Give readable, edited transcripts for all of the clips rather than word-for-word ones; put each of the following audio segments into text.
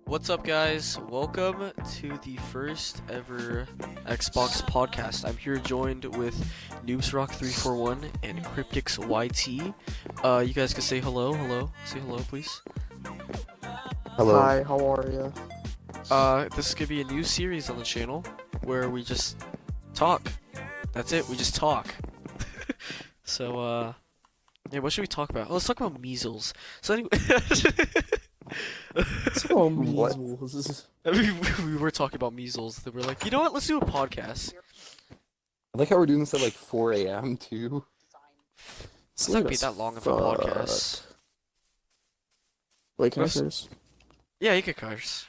What's up, guys? Welcome to the first ever Xbox podcast. I'm here joined with NoobsRock341 and CryptixYT. You guys can say hello, say hello, please. Hello. Hi, how are you? This is gonna be a new series on the channel where we just talk. That's it. We just talk. So, yeah, what should we talk about? Oh, let's talk about measles. So anyway. Oh, What? measles. I mean, we were talking about measles. Then we're like, you know what? Let's do a podcast. I like how we're doing this at like 4 a.m. too. It's not gonna be that long of a podcast. Wait, can I What's- curse? Yeah, you could curse.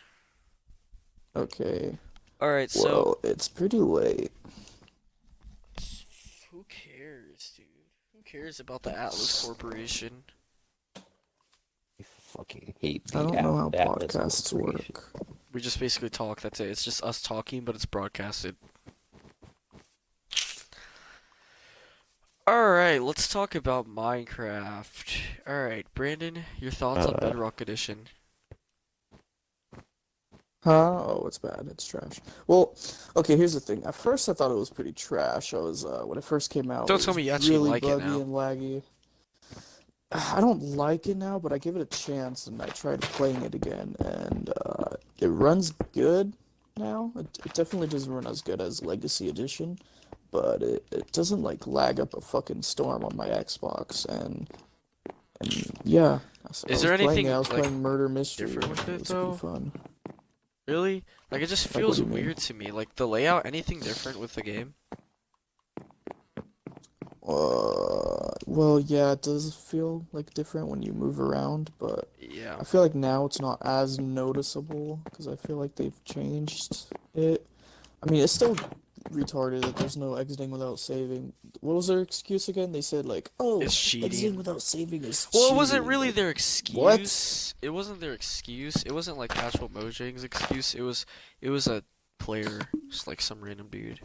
Okay. Alright, so Well, it's pretty late. who cares, dude? Who cares about the Atlas Corporation? I fucking hate the I don't know how Atlas podcasts Corporation. work. We just basically talk, that's it. It's just us talking, but it's broadcasted. Alright, let's talk about Minecraft. Alright, Brandon, your thoughts on Bedrock Edition? Oh, it's bad. It's trash. Well, okay, here's the thing. At first, I thought it was pretty trash. I was, when it first came out, Don't it tell was me you actually really like it buggy now. and laggy. I don't like it now, but I give it a chance, and I tried playing it again, and it runs good now. It definitely doesn't run as good as Legacy Edition, but it doesn't like lag up a fucking storm on my Xbox, and yeah. Is there anything, I was like, playing Murder Mystery. different with and it, was though? pretty fun. Really? Like, it just Like, what feels do you mean? weird to me. Like, the layout, anything different with the game? Well, yeah, it does feel like different when you move around, but Yeah. I feel like now it's not as noticeable because I feel like they've changed it. I mean, it's still retarded that there's no exiting without saving. What was their excuse again? They said like, "Oh, It's cheating. exiting without saving is Well, it wasn't cheating." really Like, their excuse. It wasn't their excuse. It wasn't like actual Mojang's excuse. It was a player, just like some random dude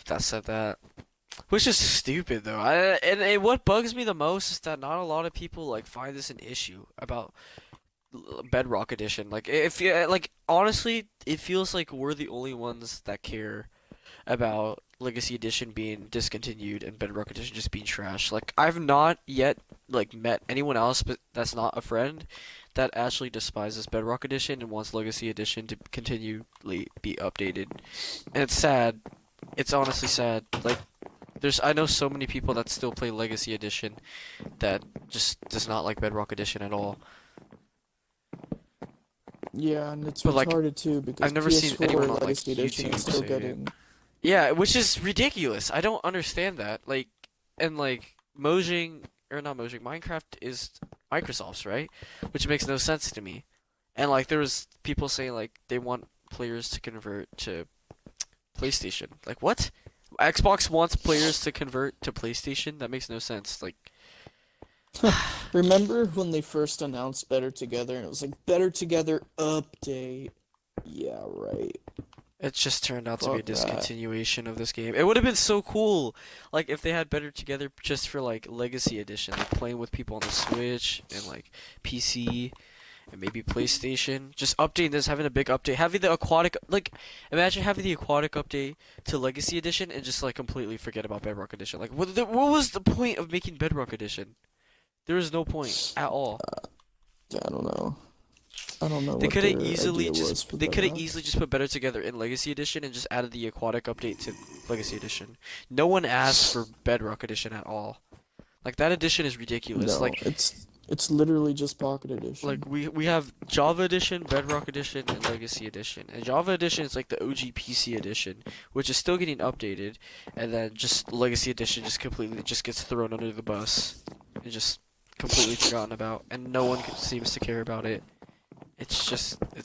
that said that. Which is stupid though. And what bugs me the most is that not a lot of people like find this an issue about Bedrock Edition. Like if like honestly, it feels like we're the only ones that care about Legacy Edition being discontinued and Bedrock Edition just being trash. Like I've not yet like met anyone else but that's not a friend that actually despises Bedrock Edition and wants Legacy Edition to continually be updated. And it's sad. It's honestly sad. Like I know so many people that still play Legacy Edition that just does not like Bedrock Edition at all. yeah, and it's But, like, retarded too because I've never seen PS4 anyone on, like, Legacy Edition YouTube is still say it. getting. Yeah, which is ridiculous. I don't understand that. Like, and like Mojang or not Mojang, Minecraft is Microsoft's, right? Which makes no sense to me. And like there was people saying like they want players to convert to PlayStation. Like what? Xbox wants players to convert to PlayStation? That makes no sense. Like Remember when they first announced Better Together and it was like Better Together update? Yeah, right. it just turned out to be a Fuck that. discontinuation of this game. It would have been so cool, like if they had Better Together just for like Legacy Edition, like playing with people on the Switch and like PC and maybe PlayStation. Just updating this, having a big update, having the aquatic, like imagine having the aquatic update to Legacy Edition and just like completely forget about Bedrock Edition. Like what was the point of making Bedrock Edition? There was no point at all. Yeah, I don't know. I don't know They what could have their easily idea was just for they could have Bedrock. easily just put Better Together in Legacy Edition and just added the aquatic update to Legacy Edition. No one asked for Bedrock Edition at all. Like that edition is ridiculous. No, Like it's literally just Pocket Edition. we have Java Edition, Bedrock Edition, and Legacy Edition. And Java Edition is like the OG PC edition, which is still getting updated, and then just Legacy Edition just completely just gets thrown under the bus and just completely forgotten about, and no one seems to care about it. It's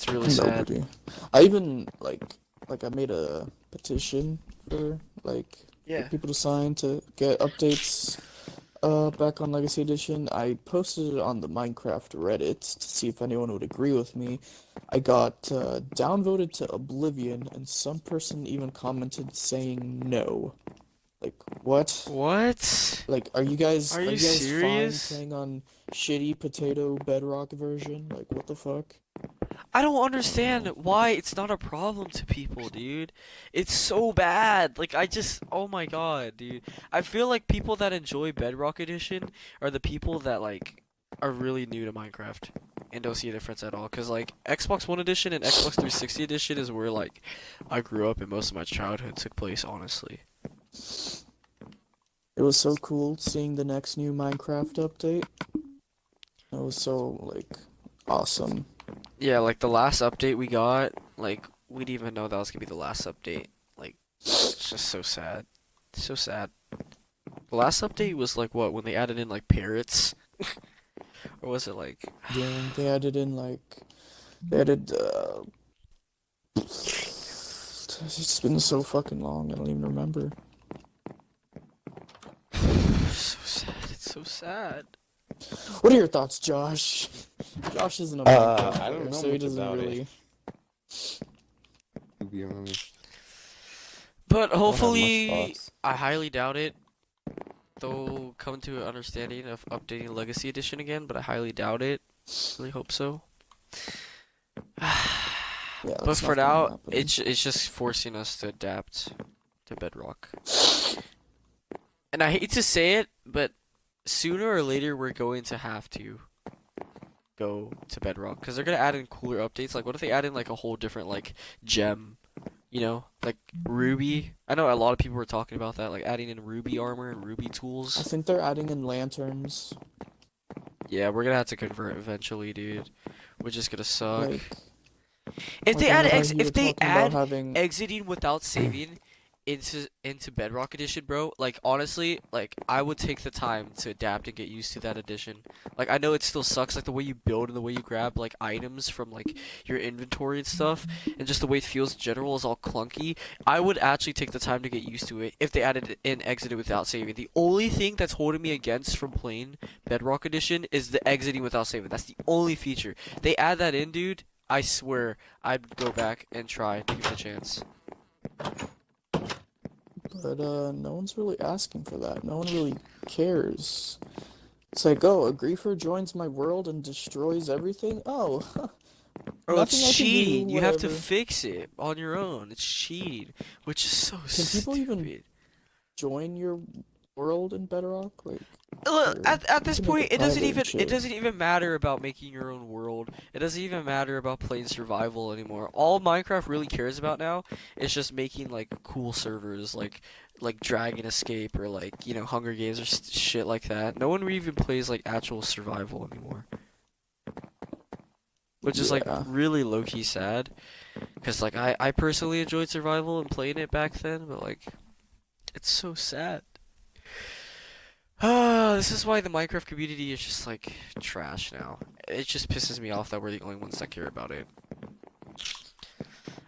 really sad. Nobody. I even like I made a petition for Yeah. people to sign to get updates back on Legacy Edition. I posted it on the Minecraft Reddit to see if anyone would agree with me. I got downvoted to oblivion, and some person even commented saying no. Like what? What? Like, Are are you you guys fine serious? playing on shitty potato bedrock version? Like, what the fuck? I don't I don't understand know. why it's not a problem to people, dude. It's so bad. Like I just, oh my God, dude. I feel like people that enjoy Bedrock Edition are the people that like are really new to Minecraft and don't see a difference at all. 'Cause like Xbox One Edition and Xbox 360 Edition is where like I grew up and most of my childhood took place, honestly. It was so cool seeing the next new Minecraft update. It was so like awesome. Yeah, like the last update we got, like we didn't even know that was gonna be the last update. Like it's just so sad. So sad. The last update was like what, when they added in like parrots? Or was it like Yeah, they added in like they added it's been so fucking long, I don't even remember. so sad, it's so sad. What are your thoughts, Josh? Josh isn't a I Minecraft don't player, know so he much doesn't about it, really. to be honest. But I don't have much hopefully thoughts. I highly doubt it. They'll come to an understanding of updating Legacy Edition again, but I highly doubt it. Really hope so. Yeah, But that's for not gonna now, happen. it's just forcing us to adapt to Bedrock. And I hate to say it, but sooner or later we're going to have to go to Bedrock because they're gonna add in cooler updates. Like, what if they add in like a whole different like gem, you know, like Ruby? I know a lot of people were talking about that, like adding in Ruby armor and Ruby I tools. think they're adding in lanterns. Yeah, we're gonna have to convert eventually, dude. Which is gonna suck. Like, If like they I add know how you were if they talking about add having. exiting without saving into Bedrock Edition, bro, like honestly, like I would take the time to adapt and get used to that edition. Like I know it still sucks, like the way you build and the way you grab like items from like your inventory and stuff, and just the way it feels in general is all clunky. I would actually take the time to get used to it if they added in exited without saving. The only thing that's holding me against from playing Bedrock Edition is the exiting without saving. That's the only feature. They add that in, dude. I swear I'd go back and try to give it a chance. But no one's really asking for that. No one really cares. It's like, oh, a griefer joins my world and destroys everything. Oh, Bro, nothing it's I can do. cheating. You have to Whatever. fix it on your own. It's cheating, which is so Can people even stupid. join your world in Bedrock? Like, Look, or at you this can make point, it private and it shit. doesn't even matter about making your own world. It doesn't even matter about playing survival anymore. All Minecraft really cares about now is just making like cool servers, like Dragon Escape or like Hunger Games or shit like that. No one even plays like actual survival anymore, which is like Yeah. really low key sad. Cause like I personally enjoyed survival and playing it back then, but like it's so sad. This is why the Minecraft community is just like trash now. It just pisses me off that we're the only ones that care about it.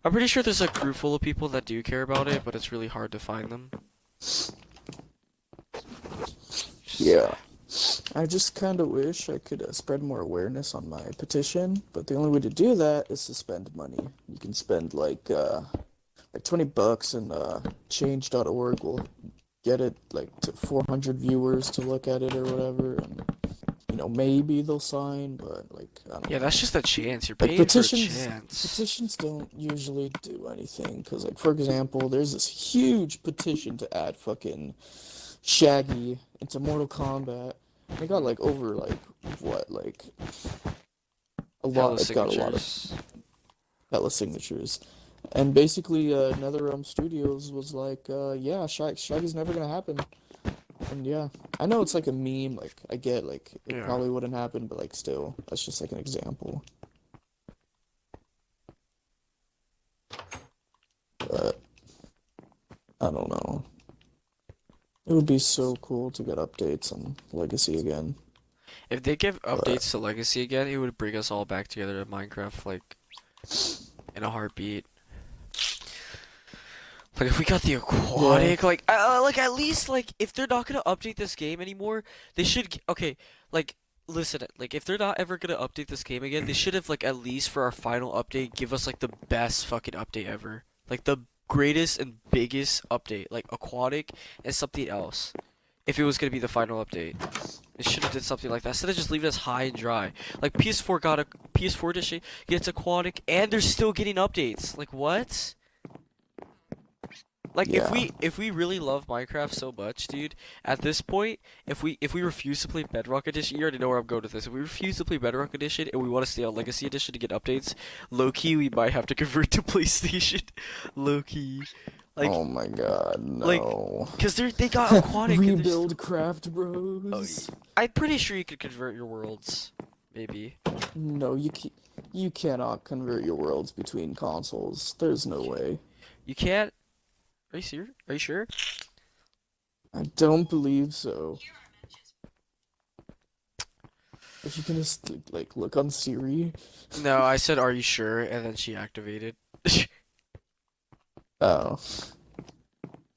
I'm pretty sure there's a group full of people that do care about it, but it's really hard to find them. Yeah. I just kind of wish I could spread more awareness on my petition, but the only way to do that is to spend money. You can spend like $20 and change.org will get it like to 400 viewers to look at it or whatever, and maybe they'll sign, but like I don't Yeah, know. that's just a chance. You're Like paying for a chance. petitions don't usually do anything because like for example, there's this huge petition to add fucking Shaggy into Mortal Kombat. It got like over like what like a Hella lot. It got a lot of signatures. hella signatures. And basically, NetherRealm Studios was like, yeah, Shaggy's never gonna happen. And yeah, I know it's like a meme, like, I get, like, it Yeah. probably wouldn't happen, but, like, still, that's just, like, an example. But, I don't know. It would be so cool to get updates on Legacy again. If they give But, updates to Legacy again, it would bring us all back together in Minecraft, like, in a heartbeat. Like if we got the aquatic, like at least like if they're not gonna update this game anymore, they should okay, like listen, like if they're not ever gonna update this game again, they should have like at least for our final update give us like the best fucking update ever. Like the greatest and biggest update, like aquatic and something else. If it was gonna be the final update, it should have did something like that instead of just leaving us high and dry. Like PS4 edition gets aquatic, and they're still getting updates. Like what? Like Yeah. if we really love Minecraft so much, dude, at this point, if we refuse to play Bedrock Edition, you already know where I'm going with this. If we refuse to play Bedrock Edition and we want to stay on Legacy Edition to get updates, low key we might have to convert to PlayStation. Low key, like, Oh my god, like, no. cause they got aquatic. And there's- Rebuild Craft Bros. I'm pretty sure you could convert your worlds, maybe. No, you cannot convert your worlds between consoles. There's no way. You can't. Are you serious? Are you sure? I don't believe so. If you can just like look on Siri. No, I said, "Are you sure?" and then she activated. Oh.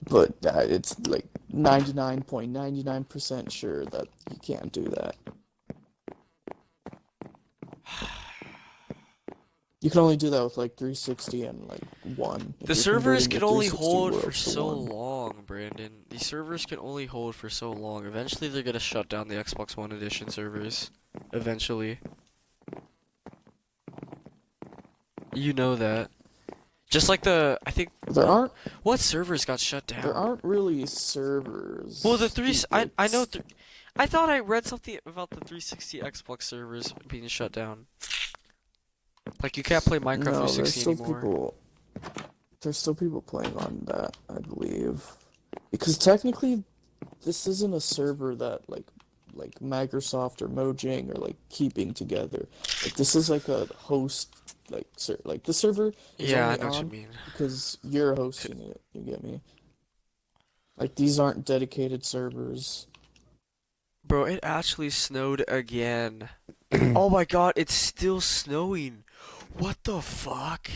But it's like 99.99% sure that you can't do that. You can only do that with like 360 and like 1. If The you're servers converting can your only 360 hold for worlds to so 1. long, Brandon. These servers can only hold for so long. Eventually, they're gonna shut down the Xbox One Edition servers. Eventually. You know that. Just like I think, There aren't what servers got shut down? there aren't really servers. Well, I know, Like, I thought I read something about the 360 Xbox servers being shut down. Like, you can't play Minecraft no, 360 anymore. There's still people playing on that, I believe. Because technically, this isn't a server that like Microsoft or Mojang are like keeping together. Like this is like a host like the server is Yeah, I only know what you on mean. because you're hosting it. You get me? Like these aren't dedicated servers. Bro, it actually snowed again. Oh my god, it's still snowing. What the fuck?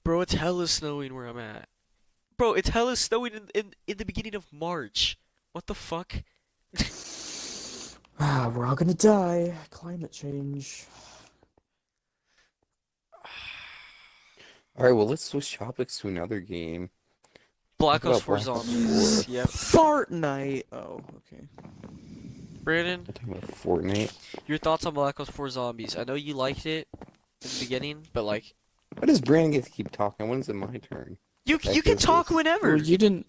Bro, it's hella snowing where I'm at. Bro, it's hella snowing in the beginning of March. What the fuck? We're all gonna die. Climate change. Alright, well, let's switch topics to another game. Black What Ops about 4 Black Ops Zombies. 4? Yep. Fortnite. Oh, okay. Brandon, I'm talking about Fortnite. your thoughts on Black Ops 4 Zombies? I know you liked it in the beginning, but like, Why does Brandon get to keep talking? When is it my turn? you That can gives talk us- whenever. Well, you didn't.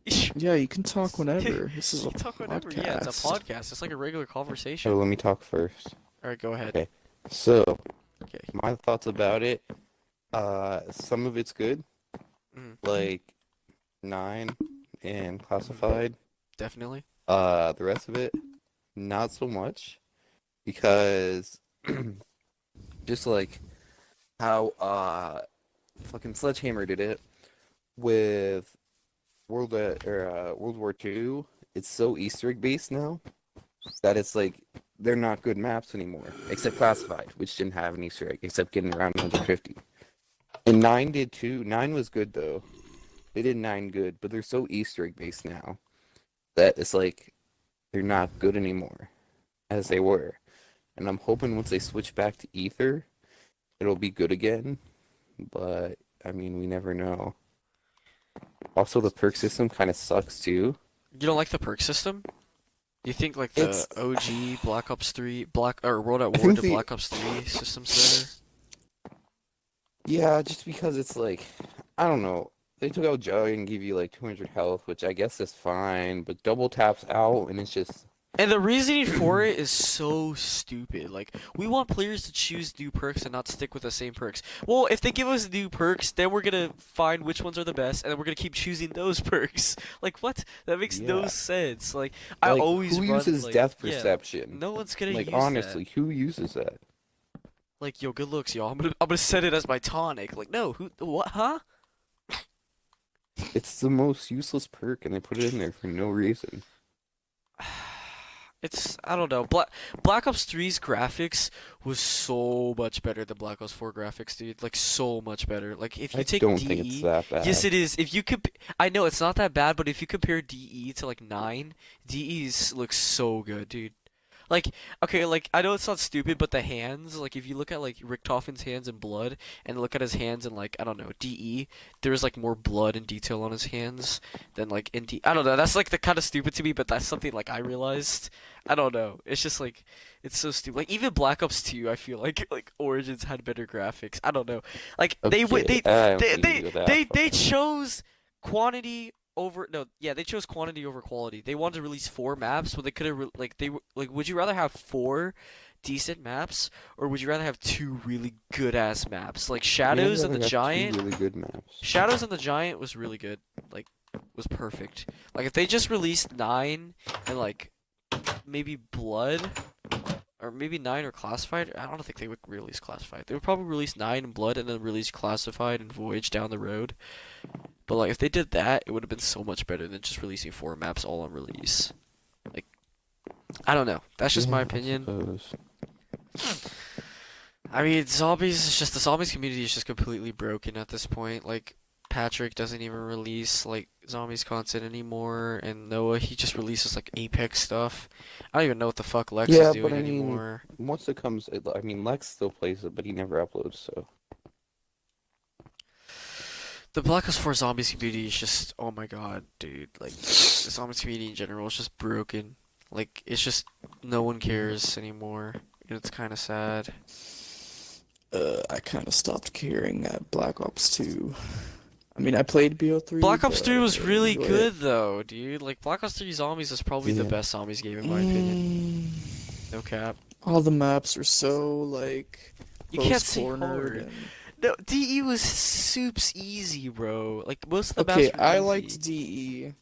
You Yeah, you can talk whenever. This is a can talk whenever. Yeah, it's a podcast. It's like a regular conversation. Oh, let me talk first. All right, go ahead. Okay. So, Okay. my thoughts about it, some of it's good, Mhm. like 9 and Classified. Definitely. The rest of it, not so much, because just like how fucking Sledgehammer did it with World War II, it's so Easter egg based now that it's like they're not good maps anymore, except Classified, which didn't have an Easter egg except getting around 150. And 9 did too. 9 was good though. They did 9 good, but they're so Easter egg based now that it's like they're not good anymore as they were. And I'm hoping once they switch back to Ether, it'll be good again. But I mean, we never know. Also, the perk system kind of sucks too. You don't like the perk system? You think like the It's- OG Black Ops 3, World at I War think to the- Black Ops 3 system's Yeah, just because it's like, I don't know. They took out Joey and give you like 200 health, which I guess is fine, but double taps out and it's just, better. And the reasoning for it is so stupid. Like, we want players to choose new perks and not stick with the same perks. Well, if they give us new perks, then we're gonna find which ones are the best, and then we're gonna keep choosing those perks. Like, what? That makes no Yeah. sense. Like, like, I always who run, uses like, death yeah, perception? no one's gonna Like use honestly, that. who uses that? Like, yo, good looks, y'all. I'm gonna set it as my tonic. Like, no, what, huh? It's the most useless perk, and they put it in there for no reason. I don't know. Black Ops 3's graphics was so much better than Black Ops 4 graphics, dude. Like, so much better. Like, if you I take don't DE, think it's that bad. yes, it is. If you I know it's not that bad, but if you compare DE to like 9, DE looks so good, dude. Like, okay, like I know it sounds stupid, but the hands, like if you look at like Richtofen's hands in Blood and look at his hands in like I don't know DE, there's like more blood and detail on his hands than like in D. I don't know. That's like the kind of stupid to me, but that's something like I realized. I don't know. It's just like it's so stupid. Like even Black Ops 2, I feel like Origins had better graphics. I don't know. Like they would Okay, I don't they think you they go that they far. chose quantity over no yeah they chose quantity over quality. They wanted to release 4 maps, but they could have like they were like would you rather have 4 decent maps or would you rather have 2 really good ass maps like Yeah, Shadows and the we got two Giant? really good maps. Shadows and the Giant was really good, like was perfect. Like if they just released 9 and like maybe Blood or maybe 9 or Classified. I don't think they would release Classified. They would probably release 9 and Blood and then release Classified and Voyage down the road. But like if they did that, it would have been so much better than just releasing 4 maps all on release. Like I don't know. That's just my Yeah, I opinion. suppose. I mean, zombies is just the zombies community is just completely broken at this point. Like Patrick doesn't even release like zombies content anymore, and Noah he just releases like Apex stuff. I don't even know what the fuck Lex Yeah, is doing but I mean, anymore. once it comes, I mean, Lex still plays it, but he never uploads, so. The Black Ops 4 Zombies community is just, oh my god, dude. Like, the Zombies community in general is just broken. Like, it's just, no one cares anymore. And it's kind of sad. I kind of stopped caring at Black Ops 2. I mean, I played BO3, Black Ops but 3 was I really enjoy it. good, though, dude. Like, Black Ops 3 Zombies is probably the Yeah. best Zombies game, in my opinion. No cap. All the maps are so, like, You can't close say cornered hard. and... No, DE was soups easy, bro. Like, most of the Okay, maps were I easy. liked DE,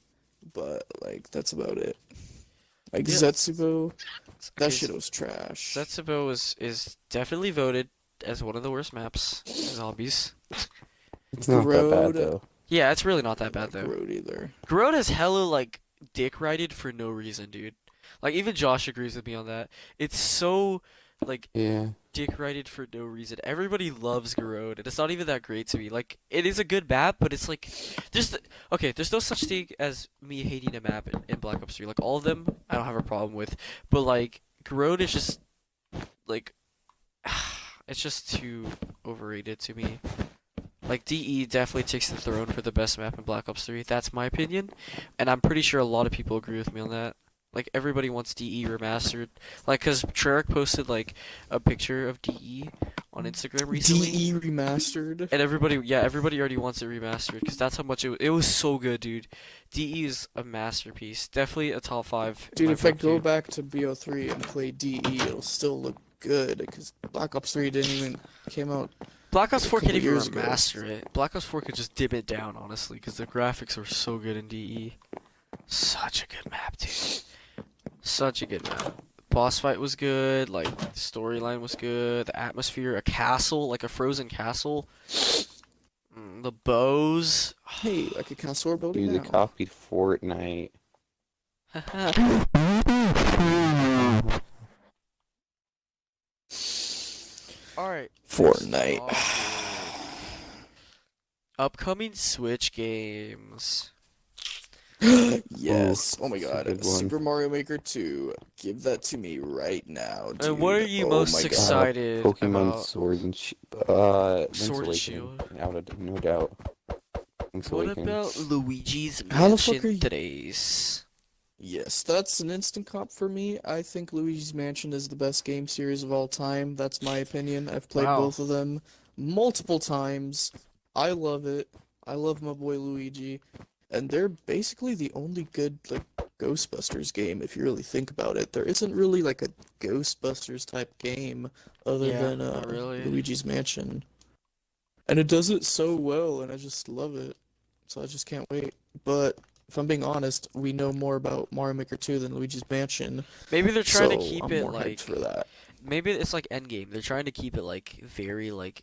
but, like, that's about it. Like, Yeah. Zetsubo, that Okay, shit was trash. Setsubo is definitely voted as one of the worst maps in Zombies. It's not that bad, Grode- though. Yeah, it's really not I that bad, don't like though. Grode either. Garode has hella like dick rided for no reason, dude. Like even Josh agrees with me on that. It's so like Yeah. dick rided for no reason. Everybody loves Garode, and it's not even that great to me. Like it is a good map, but it's like okay. There's no such thing as me hating a map in Black Ops 3. Like all of them, I don't have a problem with. But like Garode is just like it's just too overrated to me. Like DE definitely takes the throne for the best map in Black Ops 3. That's my opinion, and I'm pretty sure a lot of people agree with me on that. Like everybody wants DE remastered. Like cuz Treyarch posted like a picture of DE on Instagram recently. DE remastered. And everybody already wants it remastered because that's how much it was so good, dude. DE is a masterpiece. Definitely a top 5 in Dude, my if I book, go dude. back to BO3 and play DE, it'll still look good because Black Ops 3 didn't even came out. Black Ops a 4 can't couple even years ago. remaster it. Black Ops 4 could just dim it down, honestly, because the graphics are so good in DE. Such a good map, dude. Such a good map. Boss fight was good, like, the storyline was good, the atmosphere, a castle, like a frozen castle. The bows. Hey, like a castle building Dude, now. they copied Fortnite. Alright. Fortnite. Upcoming Switch games. Yes. Oh my that's a god. good one. Super Mario Maker 2. Give that to me right now, dude. And what are you Oh most my God. excited Pokemon about? Sword and Link's Sword and Awakening. Shield. No doubt. Link's What Awakening. about Luigi's How the fuck Mansion are you- 3? Yes, that's an instant cop for me. I think Luigi's Mansion is the best game series of all time. That's my opinion. I've played Wow. both of them multiple times. I love it. I love my boy Luigi. And they're basically the only good like Ghostbusters game if you really think about it. There isn't really like a Ghostbusters type game other Yeah, than not really. Luigi's Mansion. And it does it so well and I just love it. So I just can't wait. But if I'm being honest, we know more about Mario Maker 2 than Luigi's Mansion, Maybe they're trying to so keep I'm it more hyped like for that. maybe it's like Endgame. They're trying to keep it like very like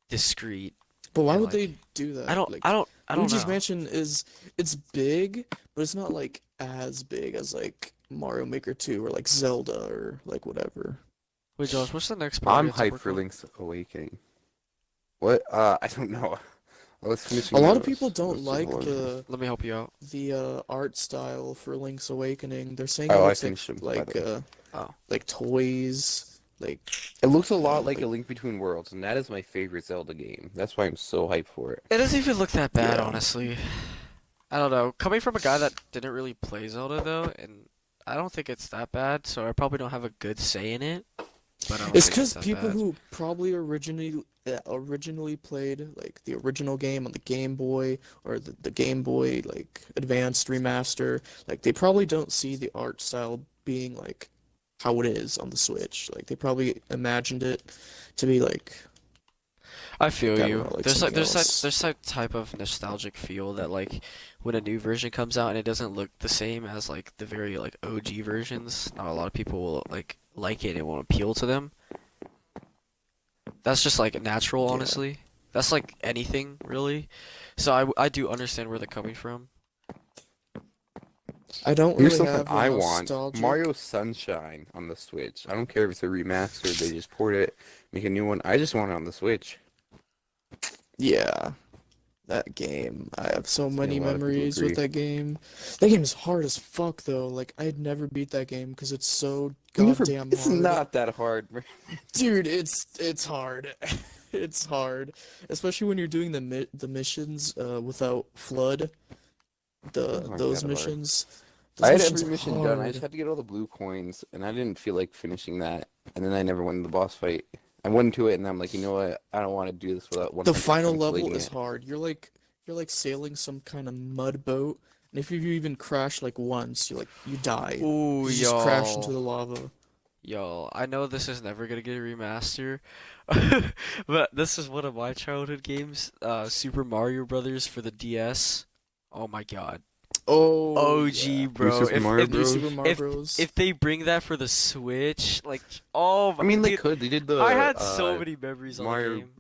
discreet. But why and, would like, they do that? I don't Like, I don't Luigi's know. Mansion it's big, but it's not like as big as like Mario Maker 2 or like Zelda or like whatever. Wait, Josh, what's the next part? I'm hyped for Link's Awakening. What? I don't know. I was finishing A lot of those- people don't those like ones. Let me help you out. the art style for Link's Awakening. They're saying Oh, it I looks finished them, by like the way. Oh. like toys, like It looks a lot like A Link Between Worlds, and that is my favorite Zelda game. That's why I'm so hyped for it. It doesn't even look that bad, Yeah. honestly. I don't know. Coming from a guy that didn't really play Zelda though, and I don't think it's that bad, so I probably don't have a good say in it. But I don't it's think because that people bad. who probably originally played like the original game on the Game Boy or the Game Boy like Advanced Remaster, like they probably don't see the art style being like how it is on the Switch. Like they probably imagined it to be like I feel I don't you. know, like There's something else. there's that type of nostalgic feel that like when a new version comes out and it doesn't look the same as like the very like OG versions, not a lot of people will like it and it won't appeal to them. That's just like natural, Yeah. honestly. That's like anything really. So I do understand where they're coming from. I don't Here's really something have I a want. nostalgic. Mario Sunshine on the Switch. I don't care if it's a remaster, they just port it, make a new one. I just want it on the Switch. Yeah, that game. I have so many a lot of people memories with agree. that game. That game is hard as fuck though. Like I'd never beat that game because it's so Never- goddamn it's hard. not that hard. Dude, it's hard. It's hard, especially when you're doing the missions without flood. It's not Those that hard. missions. I had missions every are mission done. I hard. just had to get all the blue coins, and I didn't feel like finishing that. And then I never went into the boss fight. I went into it, and I'm like, you know what? I don't want to do this without one. The final level is hard. You're like sailing some kind of mud boat, and if you even crash like once, you die. Ooh, You just crash y'all. into the lava. Yo, I know this is never gonna get a remaster, but this is one of my childhood games, Super Mario Brothers for the DS. Oh my god. Oh, OG, yeah. bro. Super Mario New Bros. Super Mario if- Bros. if they bring that for the Switch, like, oh my I mean, they dude, could. They did the. I had so many memories on Mario- the game.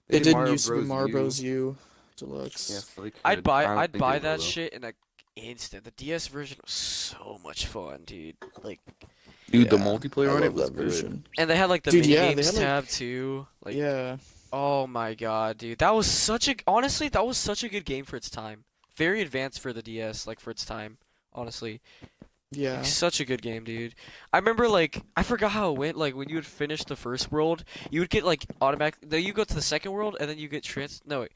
They They did Mario New Super Bros. Mario U. Bros. U Deluxe. Yeah, so they could. I'd I don't think they buy will, that though. shit in an instant. The DS version was so much fun, dude. Like, Dude, the Yeah, multiplayer I on it love was that good. version. and they had like the Dude, mini yeah, they games had, like- tab too. Like, Yeah. oh my god, dude. That was such a honestly, that was such a good game for its time. Very advanced for the DS, like for its time, honestly. Yeah. Like, such a good game, dude. I remember like I forgot how it went, like when you would finish the first world, you would get like automatic then you go to the second world and then you get no wait.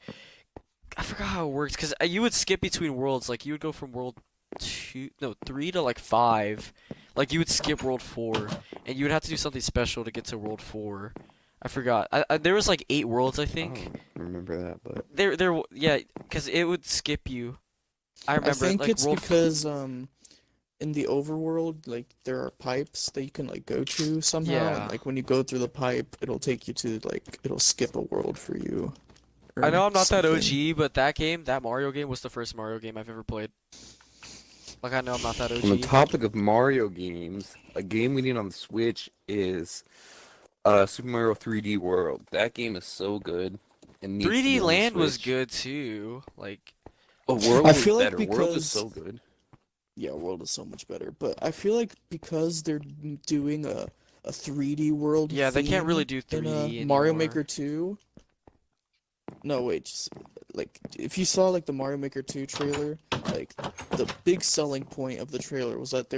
I forgot how it works cuz you would skip between worlds, like you would go from world 3 to like 5. Like you would skip world 4 and you would have to do something special to get to world 4. I forgot. There was like 8 worlds, I I think. don't remember that, but Yeah, because it would skip you. I remember I think like it's world because in the overworld, like there are pipes that you can like go to somehow, Yeah. and like when you go through the pipe, it'll take you to like it'll skip a world for you. I or know I'm not that something. OG, but that game, that Mario game, was the first Mario game I've ever played. Like I know I'm not that on the OG. topic of Mario games, a game we need on the Switch is Super Mario 3D World. That game is so good. It needs to 3D be on the Land was Switch. good too. Like Oh, World I was feel like better. World is because- so good. Yeah, world is so much better, but I feel like because they're doing a 3D world. yeah, they can't theme really do in 3D Mario anymore. Maker 2. No, wait, just like if you saw like the Mario Maker 2 trailer, like the big selling point of the trailer was that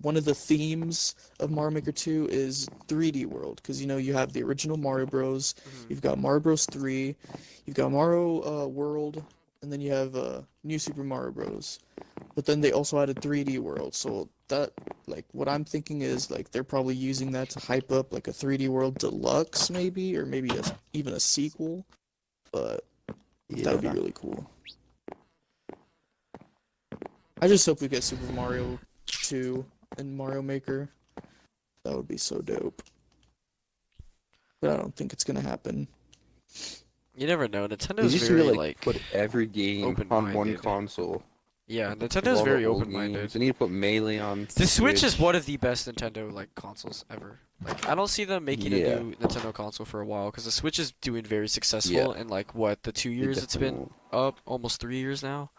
one of the themes of Mario Maker 2 is 3D world because you have the original Mario Bros, Mhm. you've got Mario Bros 3, you've got Mario World, and then you have New Super Mario Bros. But then they also added 3D world, so that like what I'm thinking is like they're probably using that to hype up like a 3D world deluxe maybe, or maybe even a sequel. But that would be really cool. I just hope we get Super Mario 2 and Mario Maker. That would be so dope. But I don't think it's gonna happen. You never know. They Nintendo's just very need to like put every game on one open-minded. console. yeah, Like, Nintendo's all the very old open-minded. games. They need to put Melee on The Switch is one of the best Nintendo like consoles ever. Like I don't see them making Yeah. a new Nintendo console for a while because the Switch is doing very successful Yeah. in like what the 2 They years it's definitely been won't. up, almost 3 years now.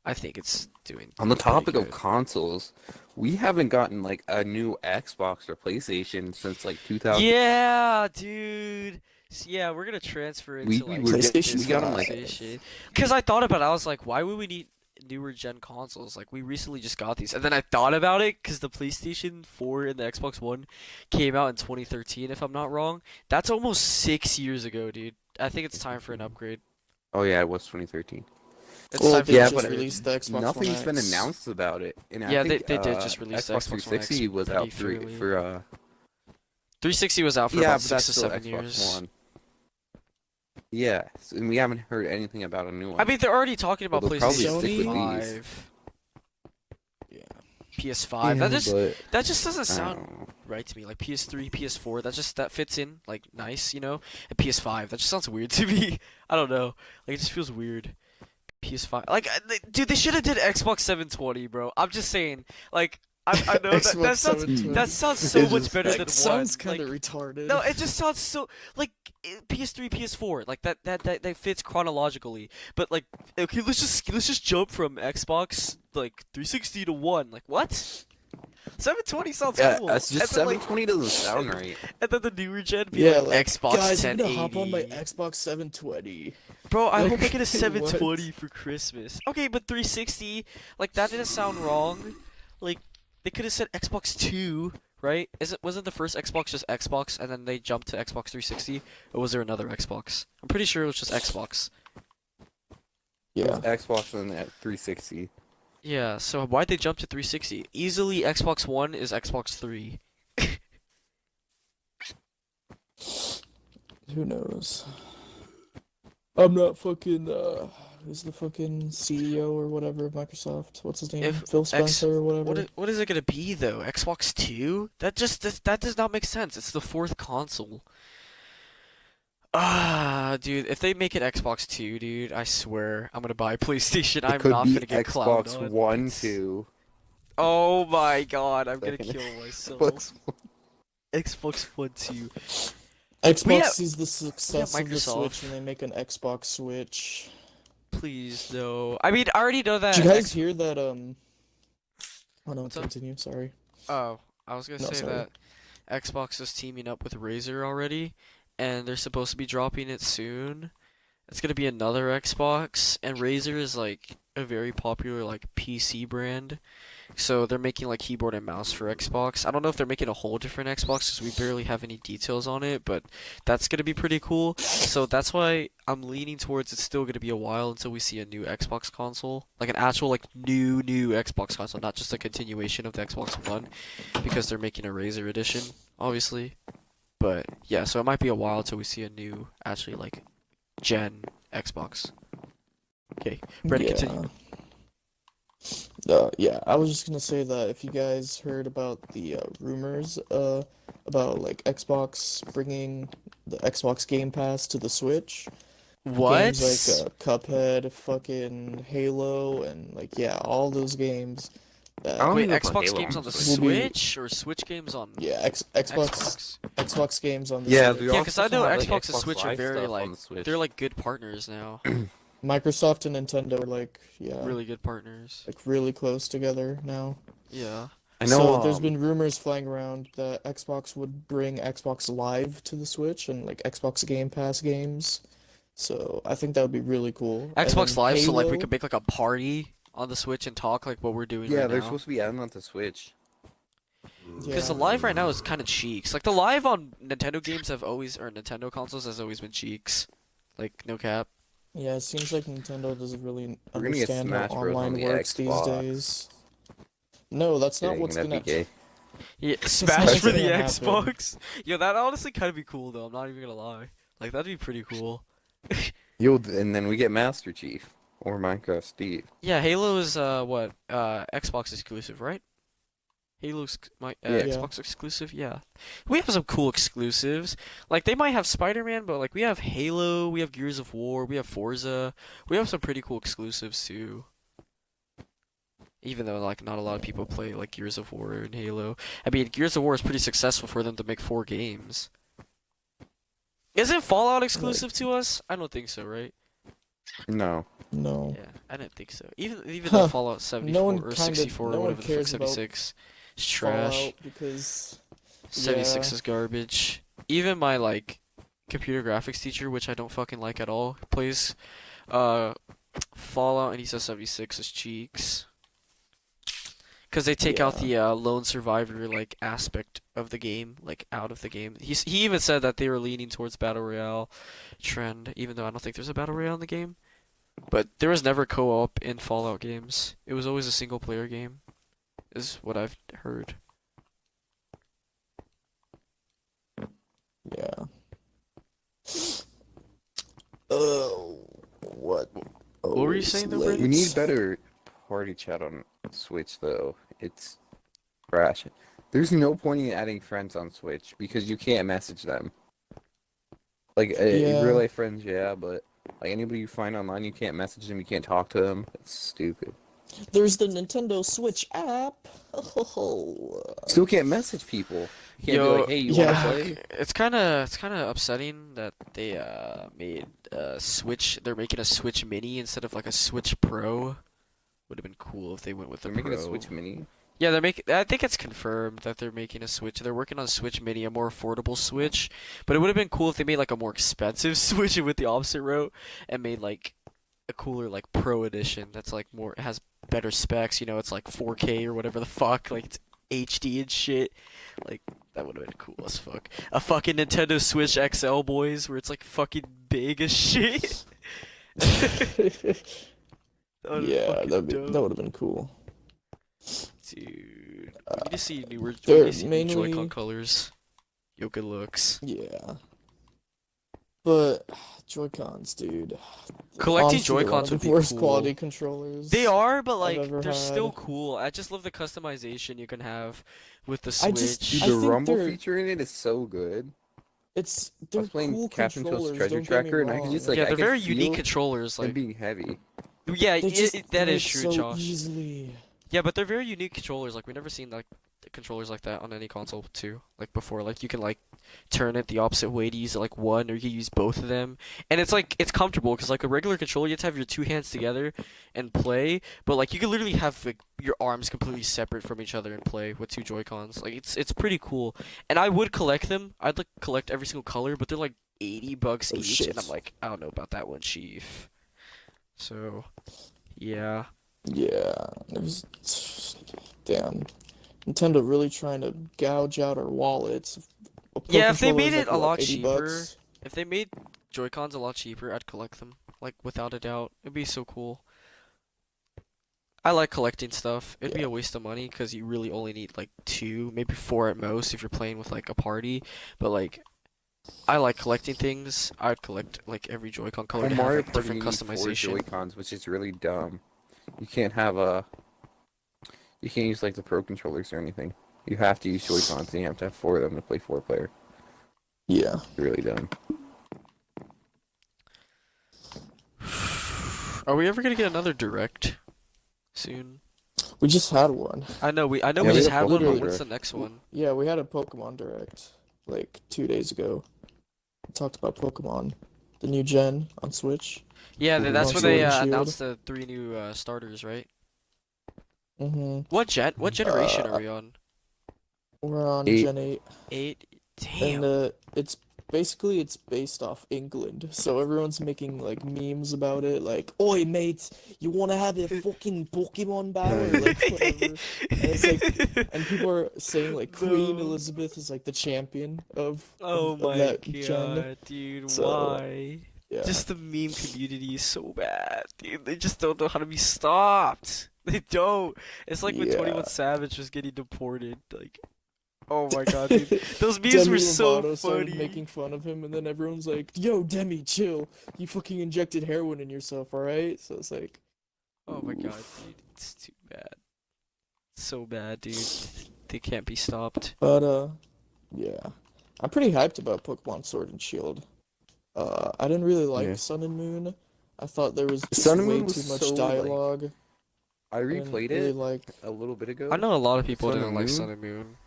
I think it's doing. On the pretty topic of good. consoles, we haven't gotten like a new Xbox or PlayStation since like 2000. Yeah, dude. Yeah, we're gonna transfer We into like were PlayStation we got 'em, like, PlayStation. Because I thought about it, I was like, why would we need newer gen consoles? Like we recently just got these, and then I thought about it because the PlayStation 4 and the Xbox One came out in 2013, if I'm not wrong. That's almost 6 years ago, dude. I think it's time for an upgrade. Oh yeah, it was 2013. It's Well, time for they Yeah, just but released the Xbox One Nothing's been X. announced about it. And Yeah, I think, they did just release the Xbox Xbox One X 360 was pretty out freely. for 360 was out for yeah, about but 6 that's to still 7 Xbox years. One. Yeah, and we haven't heard anything about a new one. I mean, they're already talking about Well, they'll probably PlayStation stick with 5, Yeah. PS5. Yeah, That but just doesn't I sound don't know. right to me. Like PS3, PS4, that fits in like nice, you know. And PS5, that just sounds weird to me. I don't know. Like it just feels weird. PS5, like dude, they should have did Xbox 720, bro. I'm just saying. Like I know that Xbox sounds 720. so It much just- better That than sounds one. kind of Like, retarded. no, it just sounds so like PS3, PS4, like that fits chronologically. But like, okay, let's just jump from Xbox like 360 to one. Like what? 720 sounds Yeah, cool. that's just And then, like, 720 doesn't sound right. and then the newer gen be Yeah, like, like, Xbox guys, I'm 1080. gonna hop on my Xbox 720. Bro, I hope I Like, get a what? 720 for Christmas. Okay, but 360, like that didn't sound wrong. Like they could have said Xbox 2, right? Wasn't the first Xbox just Xbox and then they jumped to Xbox 360? Or was there another Xbox? I'm pretty sure it was just Xbox. It Yeah. was Xbox and at 360. Yeah, so why'd they jump to 360? Easily Xbox One is Xbox 3. Who knows? I'm not fucking, who's the fucking CEO or whatever of Microsoft? What's his name? If Phil Spencer or whatever? What is it gonna be though? Xbox 2? That does not make sense. It's the fourth console. Ah, dude, if they make it Xbox 2, dude, I swear I'm gonna buy PlayStation. It I'm could not be gonna get clowned Xbox on. One, 2. Oh my god, I'm gonna Second. kill myself. Xbox Xbox One 2. Xbox We have- sees the success of the Microsoft. Switch and they make an Xbox Switch. Please, no. I mean, I already know that. Did you guys hear that, Oh no, What's up? continue, sorry. Oh, I was gonna No, say sorry. that Xbox is teaming up with Razer already, and they're supposed to be dropping it soon. It's gonna be another Xbox, and Razer is like a very popular like PC brand, so they're making like keyboard and mouse for Xbox. I don't know if they're making a whole different Xbox because we barely have any details on it, but that's gonna be pretty cool. So that's why I'm leaning towards it's still gonna be a while until we see a new Xbox console, like an actual like new Xbox console, not just a continuation of the Xbox One, because they're making a Razer edition, obviously. But yeah, so it might be a while until we see a new actually like gen Xbox. Okay, Brandon, continue. Yeah, I was just gonna say that if you guys heard about the rumors about like Xbox bringing the Xbox Game Pass to the Switch, What? games like Cuphead, fucking Halo, and like yeah, all those games. I don't Wait, even play Xbox Halo games on on the Switch. Will be- Switch or Switch games on Yeah, Xbox games on the Yeah, Switch. we Yeah, also 'cause I still know have, like, Xbox and Xbox Switch are Live very, stuff like, on the Switch. they're like good partners now. Microsoft and Nintendo are like yeah, Really good partners. like really close together now. Yeah. I know. So there's been rumors flying around that Xbox would bring Xbox Live to the Switch and like Xbox Game Pass games. So I think that would be really cool. And Xbox then Live, so like we Halo- could make like a party on the Switch and talk like what we're doing Yeah, right they're now. supposed to be adding on to Switch. Because the Yeah. Live right now is kind of cheeks. Like the Live on Nintendo games have always, or Nintendo consoles has always been cheeks. Like no cap. Yeah, it seems like Nintendo doesn't really We're gonna get understand how Smash Bros. On online the works Xbox. these days. No, that's not Kidding, what's that'd gonna. be gay. Yeah, not Smash for the gonna happen. Xbox. Yo, that honestly kind of be cool though. I'm not even gonna lie. Like that'd be pretty cool. And then we get Master Chief or Minecraft Steve. Yeah, Halo is what Xbox exclusive, right? Halo's Yeah. Xbox exclusive, yeah. We have some cool exclusives. Like they might have Spider-Man, but like we have Halo, we have Gears of War, we have Forza. We have some pretty cool exclusives too. Even though like not a lot of people play like Gears of War and Halo. I mean, Gears of War is pretty successful for them to make 4 games. Isn't Fallout exclusive to us? I don't think so, right? No. No. Yeah, I didn't think so. Even Huh. though Fallout 74 one or kinda- 64 or no one whatever the fuck cares about 76 is trash. Fallout because 76 yeah. is garbage. Even my like computer graphics teacher, which I don't fucking like at all. Plays uh Fallout and he says 76 is cheeks. Cause they take out Yeah. the lone survivor like aspect of the game, like out of the game. He even said that they were leaning towards battle royale trend, even though I don't think there's a battle royale in the game. But there was never co-op in Fallout games. It was always a single player game, is what I've heard. Yeah. Oh, what? What were you saying though, Brandon? We need better party chat on Switch though. It's trash. There's no point in adding friends on Switch because you can't message them. Like Yeah. real life friends, yeah, but like anybody you find online, you can't message them, you can't talk to them. It's stupid. There's the Nintendo Switch app. Oh. Still can't message people. You can't Yo, be like, hey, you yeah. want to play? It's kind of upsetting that they made Switch. They're making a Switch Mini instead of like a Switch Pro. Would have been cool if they went with the They're making a Pro. Switch Mini. Yeah, they're making. I think it's confirmed that they're making a Switch. They're working on Switch Mini, a more affordable Switch. But it would have been cool if they made like a more expensive Switch and went the opposite route and made like a cooler like Pro edition that's like more has better specs. You know, it's like 4K or whatever the fuck. Like it's HD and shit. Like that would have been cool as fuck. A fucking Nintendo Switch XL, boys, where it's like fucking big as shit. That would've been Yeah, fucking that dope. would have been cool. Dude, we need to see newer, we they're need to see new mainly- Joy-Con colors. Yo, good looks. Yeah. But Joy-Cons, dude. Collecting Honestly, they're one Joy-Cons of would the be worst cool. quality controllers. They are, but like ever they're still had. cool. I just love the customization you can have with the I Switch. just- Dude, I the think Rumble they're- feature in it is so good. I was playing cool Captain Toad's controllers, Treasure don't get me Tracker, and I can just, wrong. like, Yeah, I they're can very unique feel controllers. Them Like, being heavy. yeah, They just that is break true, so Josh. easily. Yeah, but they're very unique controllers. Like, we've never seen like controllers like that on any console too. Like before, like you can like turn it the opposite way to use like one, or you can use both of them, and it's like it's comfortable because like a regular controller, you have to have your two hands together and play. But like you can literally have like your arms completely separate from each other and play with two Joy-Cons. Like it's pretty cool, and I would collect them. I'd like collect every single color, but they're like $80 Oh, each, shit. and I'm like, I don't know about that one, chief. So, yeah. Yeah, it was damn. Nintendo really trying to gouge out our wallets. A Pro Yeah, if they controller's made like, it a what, lot 80 cheaper, bucks? if they made Joy-Cons a lot cheaper, I'd collect them. Like, without a doubt. It'd be so cool. I like collecting stuff. It'd be Yeah. a waste of money because you really only need like 2, maybe 4 at most if you're playing with like a party. But like, I like collecting things. I'd collect like every Joy-Con color On to have Mario like Party, different you need 4 customization. Joy-Cons, which is really dumb. You can't have you can't use like the Pro controllers or anything. You have to use Joy-Cons, and you have to have 4 of them to play 4-player. Yeah. It's really dumb. Are we ever gonna get another Direct soon? We just had one. I know we Yeah, just we had had one, but Pokemon what's the Direct. next one? Yeah, we had a Pokemon Direct like 2 days ago. We talked about Pokemon, the new gen on Switch. Yeah, Pokemon that's when Sword they and Shield. announced the 3 new starters, right? Mm-hmm. What generation are we on? We're on 8. Gen 8, 8? and Damn. it's based off England, so everyone's making like memes about it, like, "Oi, mates, you want to have a fucking Pokemon battle?" Or, like, whatever. And it's like, and people are saying like Queen No. Elizabeth is like the champion of Oh of my that gen. god, dude, So, why? Yeah. Just the meme community is so bad, dude. They just don't know how to be stopped. They don't. It's like when Yeah. 21 Savage was getting deported. Like, oh my god, dude. Those memes Demi were so Lovato started funny. making fun of him, and then everyone's like, "Yo, Demi, chill. You fucking injected heroin in yourself, all right?" So it's like, Oh my god, oof. dude. It's too bad. So bad, dude. They can't be stopped. But yeah, I'm pretty hyped about Pokemon Sword and Shield. I didn't really like Yeah. Sun and Moon. I thought there was just Sun and way Moon was too much so, like, dialogue. I I didn't replayed really it like. a little bit ago. I know a lot of people Sun didn't and like Moon? Sun and Moon.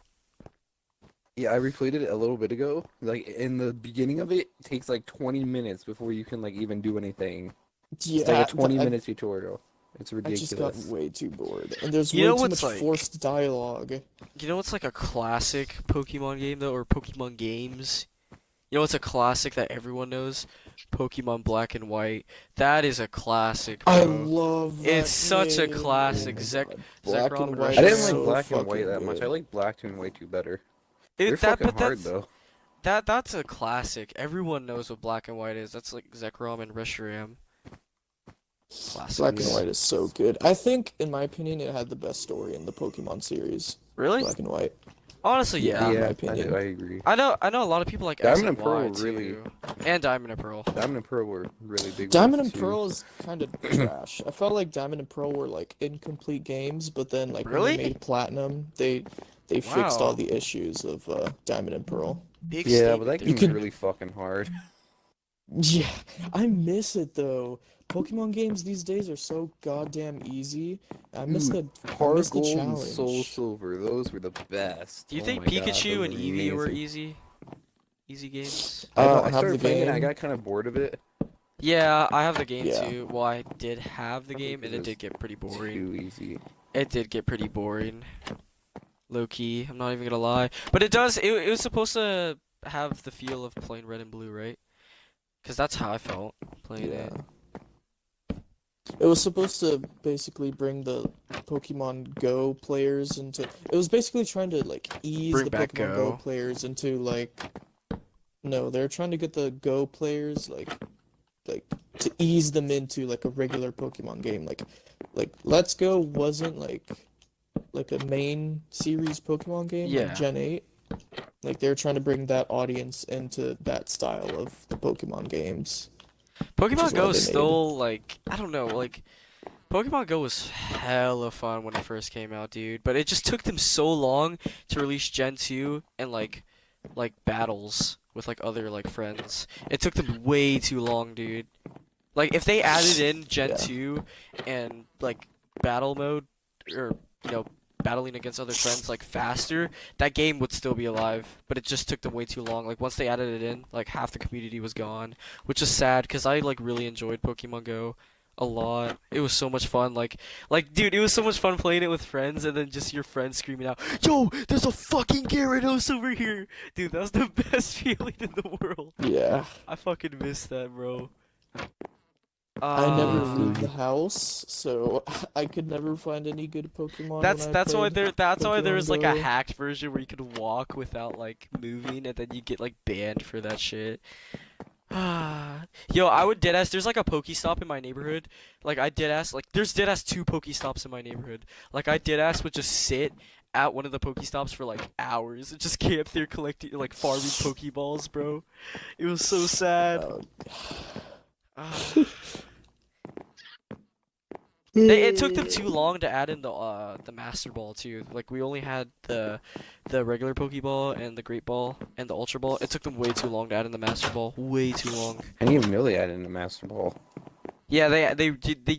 Yeah, I replayed it a little bit ago. Like in the beginning of it, takes like 20 minutes before you can like even do anything. Yeah, It's like a 20 I minute tutorial. It's I just ridiculous. got way too bored, and there's You way know too what's much like- forced dialogue. You know what's like a classic Pokemon game though, or Pokemon games? You know what's a classic that everyone knows? Pokemon Black and White. That is a classic, I bro. love that It's such a game. classic. Oh my Zek God. Black Zekrom and and White I is didn't like so Black and White fucking that much. I good. like Black and White 2 better. They're That fucking but hard though. that's a classic. Everyone knows what Black and White is. That's like Zekrom and Reshiram. Classic. Black and Yeah. White is so good. I think, in my opinion, it had the best story in the Pokemon series. Really? Black and White. Honestly, Yeah. yeah. in my I opinion. agree. I know a lot of people like X Diamond and and Y Pearl really- too. And Diamond and Pearl. Diamond and Pearl were really big. Diamond ones, and too. Pearl is kind of trash. I felt like Diamond and Pearl were like incomplete games, but then like when Really? they made Platinum, they fixed all Wow. the issues of Diamond and Pearl. Big Yeah, but that statement game's there. can- really fucking hard. Yeah, I miss it though. Pokemon games these days are so goddamn easy. I miss Dude, I Heart miss the Gold and Soul challenge. Silver, those were the best. Do you Oh think my God, Pikachu those and were Eevee were amazing. easy? Easy games? I don't I have started the playing it, I game. got kind of bored of it. Yeah, I have the game Yeah. too. Well, I did have the game, and Because it did it's get pretty boring. Too easy. It did get pretty boring. Low key, I'm not even gonna lie. But it does, it was supposed to have the feel of playing Red and Blue, right? Because that's how I felt playing Yeah. it. It was supposed to basically bring the Pokemon Go players into. It was basically trying to like ease Bring the back Pokemon Go Go. players into like. No, they're trying to get the Go players like to ease them into like a regular Pokemon game. Like Let's Go wasn't like a main series Pokemon game Yeah. like Gen 8. Like they're trying to bring that audience into that style of the Pokemon games. Pokemon is Go why is they made- still, like, I don't know, like, Pokemon Go was hella fun when it first came out, dude. But it just took them so long to release Gen 2 and, like battles with, like, other, like, friends. It took them way too long, dude. Like, if they added in Gen Yeah. 2 and, like, battle mode, or, you know, battling against other friends, like, faster, that game would still be alive. But it just took them way too long. Like, once they added it in, like, half the community was gone. Which is sad, because I, like, really enjoyed Pokemon Go a lot. It was so much fun. Like, dude, it was so much fun playing it with friends, and then just your friends screaming out, "Yo, there's a fucking Gyarados over here!" Dude, that was the best feeling in the world. Yeah. I fucking miss that, bro. I never Ah. leave the house, so I could never find any good Pokemon. That's when I why played why Pokemon there's like a Go. hacked version where you could walk without like moving, and then you get like banned for that shit. Yo, I would deadass. There's like a Pokestop in my neighborhood. Like I deadass. Like there's deadass 2 Pokestops in my neighborhood. Like I deadass would just sit at one of the Pokestops for like hours and just camp there collecting like farming Pokeballs, bro. It was so sad. Ah. It took them too long to add in the Master Ball too. Like we only had the regular Pokeball and the Great Ball and the Ultra Ball. It took them way too long to add in the Master Ball. Way too long. I didn't even know they added in the Master Ball. Yeah, they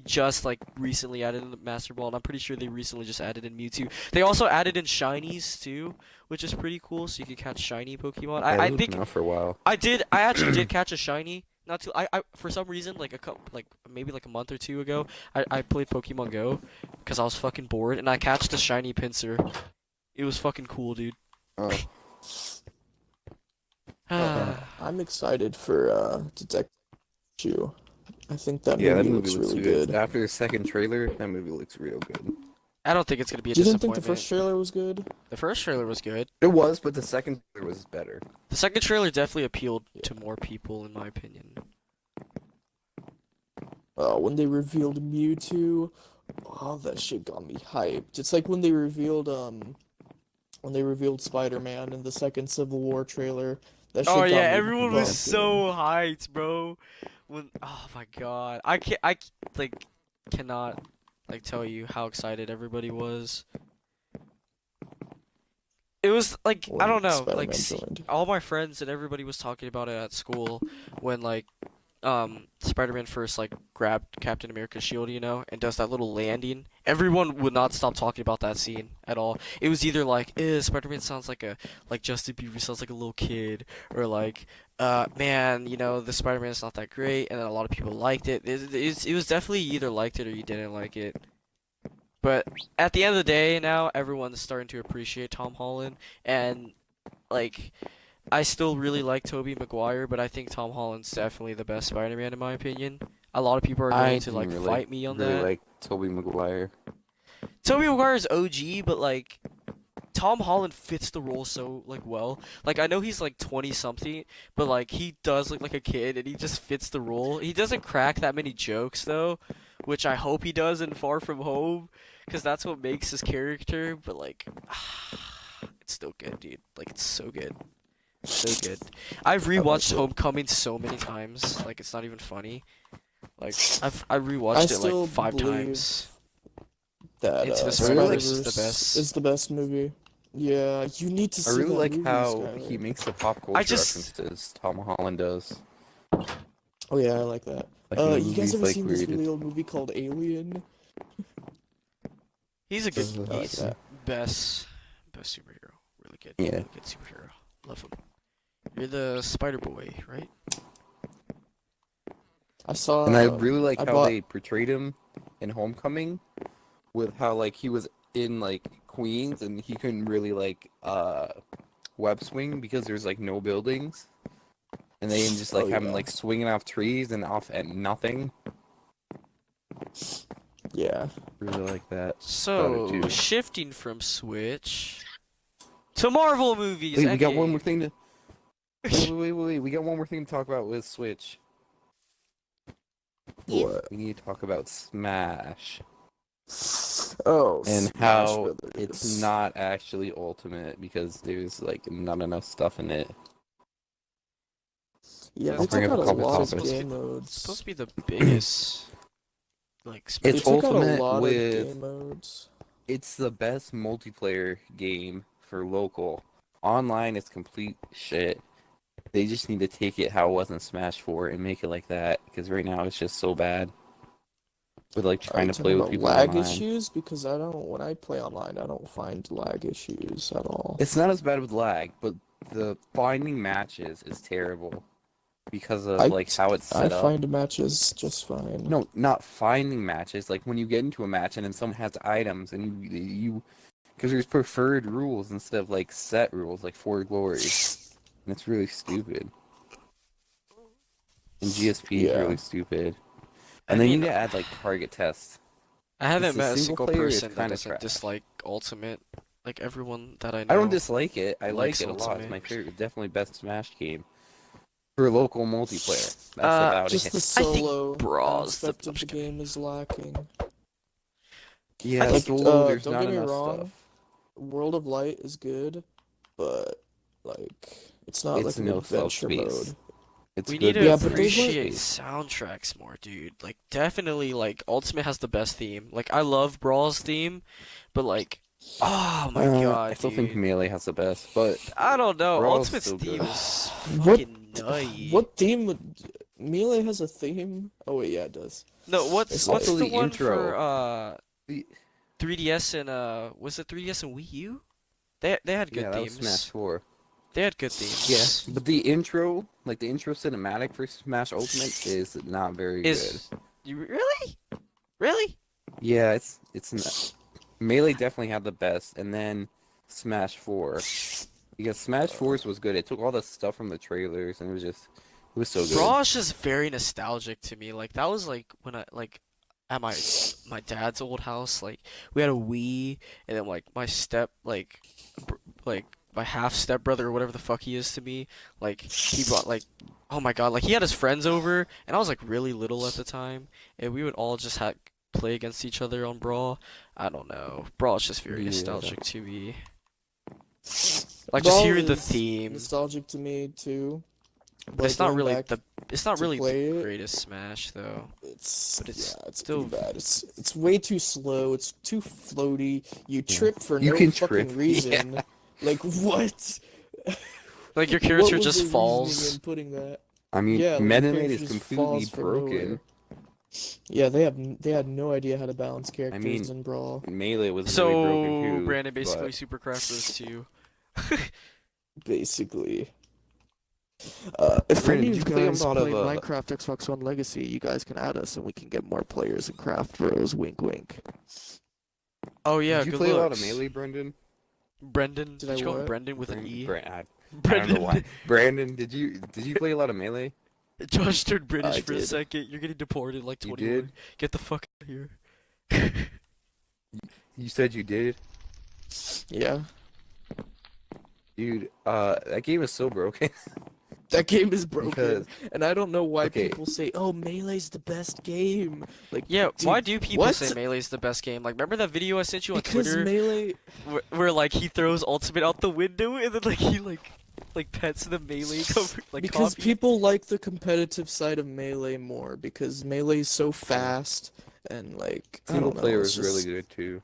just like recently added in the Master Ball, and I'm pretty sure they recently just added in Mewtwo. They also added in Shinies too, which is pretty cool. So you can catch shiny Pokemon. Yeah, I those have think been out for a while. I actually did catch a shiny. Not too. I for some reason like maybe like a month or 2 ago, I played Pokemon Go, because I was fucking bored, and I catched a shiny Pinsir. It was fucking cool, dude. Oh, I'm excited for Detective Pikachu. I think that yeah, that movie movie looks looks really good. good. After the second trailer, that movie looks real good. I don't think it's gonna be a You didn't think disappointment. the first trailer was good? The first trailer was good. It was, but the second trailer was better. The second trailer definitely appealed to more people, in my opinion. When they revealed Mewtwo, oh, that shit got me hyped. It's like when they revealed Spider-Man in the second Civil War trailer. That shit Oh got yeah, me everyone was bumping. so hyped, bro. Oh my god, I cannot like tell you how excited everybody was. It was like I when don't know, Spider-Man like joined. all my friends and everybody was talking about it at school when like Spider-Man first like grabbed Captain America's shield, you know, and does that little landing. Everyone would not stop talking about that scene at all. It was either like, Spider-Man sounds like Justin Bieber sounds like a little kid, or like, man, you know, the Spider-Man is not that great, and then a lot of people liked it. It was definitely you either liked it or you didn't like it. But at the end of the day, now everyone's starting to appreciate Tom Holland, and like, I still really like Tobey Maguire, but I think Tom Holland's definitely the best Spider-Man in my opinion. A lot of people are I going to didn't like really fight me on really that. like Tobey Maguire. Tobey Maguire's OG, but like Tom Holland fits the role so like well. Like I know he's like 20 something, but like he does look like a kid and he just fits the role. He doesn't crack that many jokes though, which I hope he does in Far From Home, because that's what makes his character, but like it's still good, dude. Like it's so good. So good. I've like rewatched it. Homecoming so many times, like it's not even funny. Like I I rewatched it still like 5 believe times. that Into the Spider-Verse is the Spider-Verse best. is the best movie. Yeah, you need to I see really that like movie, how Skylar. he makes the pop culture just- references. Tom Holland does. Oh yeah, I like that. Like in the You guys movies, ever like seen where this he really did. old movie called Alien? He's a good. I like He's that. best superhero. Really good. Yeah. Really good superhero. Love him. You're the Spider Boy, right? I saw. And I really like I how bought- they portrayed him in Homecoming, with how like he was in like Queens and he couldn't really like web swing because there's like no buildings, and they just like Oh, have him yeah. like swinging off trees and off at nothing. Yeah. Really like that. So too. shifting from Switch to Marvel movies. Wait, we got Endgame. one more thing to. Wait. We got one more thing to talk about with Switch. What? We need to talk about Smash Oh. and Smash how Brothers. it's not actually Ultimate because there's like not enough stuff in it. Yeah, I'll they bring took up out a a couple lot of topics. game It's supposed modes. to be the biggest. Like They It's took out a Ultimate lot of with- game modes. It's the best multiplayer game for local. Online, it's complete shit. They just need to take it how it was in Smash 4 and make it like that, because right now it's just so bad. With like Are trying you to play talking with about people lag online. issues? Because I don't. When I play online, I don't find lag issues at all. It's not as bad with lag, but the finding matches is terrible because of I- like how it's I set up. find matches just fine. No, not finding matches. Like when you get into a match and then someone has items and you because there's preferred rules instead of like set rules, like For Glory, and it's really stupid. And GSP is Yeah. really stupid. I And then you mean, need to add like target tests. I haven't the met a single single player is person that kinda doesn't trash. dislike Ultimate. Like everyone that I know. I don't dislike it. I like likes it a lot. It's Ultimate. my favorite, definitely best Smash game for local multiplayer. That's Uh, about Just it. the I think solo Brawl's the- aspect I'm of the just kidding. game is lacking. Yeah, think, solo, there's don't not get me enough wrong, stuff. World of Light is good, but like it's not It's like an no adventure self-space. mode. It's We good, need to Yeah, but but it's there's, like- appreciate soundtracks more, dude. Like definitely, like Ultimate has the best theme. Like I love Brawl's theme, but like, oh my god, I still dude. think Melee has the best, but I don't know. Brawl's Ultimate's so theme good. is What- fucking nutty. What theme would Melee has a theme? Oh wait, yeah, it does. No, what's It's what's also the the one intro. for The- 3DS and was it 3DS and Wii U? They had good yeah, that was themes. Smash 4. They had good themes. Yeah, but the intro, like the intro cinematic for Smash Ultimate, is not very good. Is you really? Really? Yeah, it's not. Melee definitely had the best, and then Smash 4. Because Smash 4's was good. It took all the stuff from the trailers, and it was so good. Brawl's just very nostalgic to me. Like that was like when I like at my dad's old house. Like we had a Wii, and then like my like my half stepbrother or whatever the fuck he is to me. Like he brought like, oh my god, like he had his friends over, and I was like really little at the time, and we would all just play against each other on Brawl. I don't know. Brawl is just very Yeah. nostalgic to me. Like just Brawl hearing the is theme. Nostalgic to me too. But it's not going really back, it's not to really play the it. greatest Smash though. It's but it's yeah, it's still- pretty bad. It's way too slow. It's too floaty. You trip for You no can fucking trip, reason. Like what? Like your What character was just the reasoning falls. in putting that? I mean, Yeah, like, Meta the Maid is character just completely falls from broken. nowhere. Yeah, they had no idea how to balance characters mean, in Brawl. Melee was really So broken too. Brandon basically but- Supercraft those two. Basically. If Brandon, any did of you you play a guys lot of, play Minecraft Xbox One Legacy, you guys can add us and we can get more players in Craft Bros. Wink, wink. Oh yeah, Did you good play a lot of looks. Melee, Brendan? Brendan. Did Did I you call him what? Brendan with an E? I don't know why. Brandon, did you play a lot of Melee? Josh turned British I for a did. second. You're getting deported like You 21. did? Get the fuck out of here. You said you did? Yeah. Dude, that game is so broken. That game is broken, Because- and I don't know why okay. people say, "Oh, Melee's the best game." Like, Yeah, dude, why do people what? say Melee's the best game? Like, remember that video I sent you on Because Twitter Melee, where like he throws Ultimate out the window and then like he like pets the Melee cover like because copy? people like the competitive side of Melee more because Melee's so fast and like I Single don't know, player it's is really just- good too.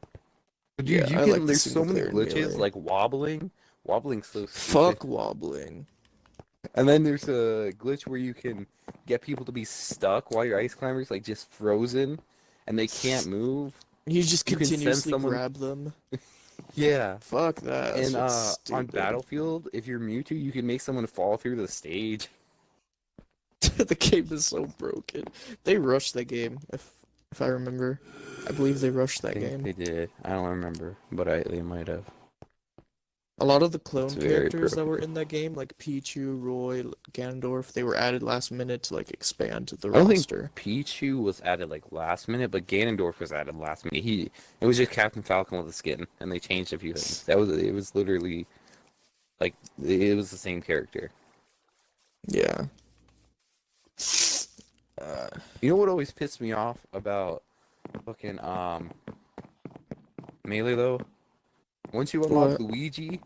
Dude, Yeah, you I can, like the there's so many single player glitches, Melee. like wobbling. Wobbling's so stupid. Fuck wobbling. And then there's a glitch where you can get people to be stuck while your ice climber's like just frozen and they can't move. You just You can send continuously someone- grab them. Yeah. Fuck that. And That's on stupid. Battlefield, if you're Mewtwo, you can make someone fall through the stage. The game is so broken. They rushed that game, if I remember. I believe they rushed that I think game. they did. I don't remember, but they might have. A lot of the clone It's very characters that broken. were in that game, like Pichu, Roy, Ganondorf, they were added last minute to like expand the I don't think roster. Pichu was added like last minute, but Ganondorf was added last minute. It was just Captain Falcon with a skin, and they changed a few things. It was literally like it was the same character. Yeah. You know what always pissed me off about fucking Melee though? Once you unlock What? Luigi,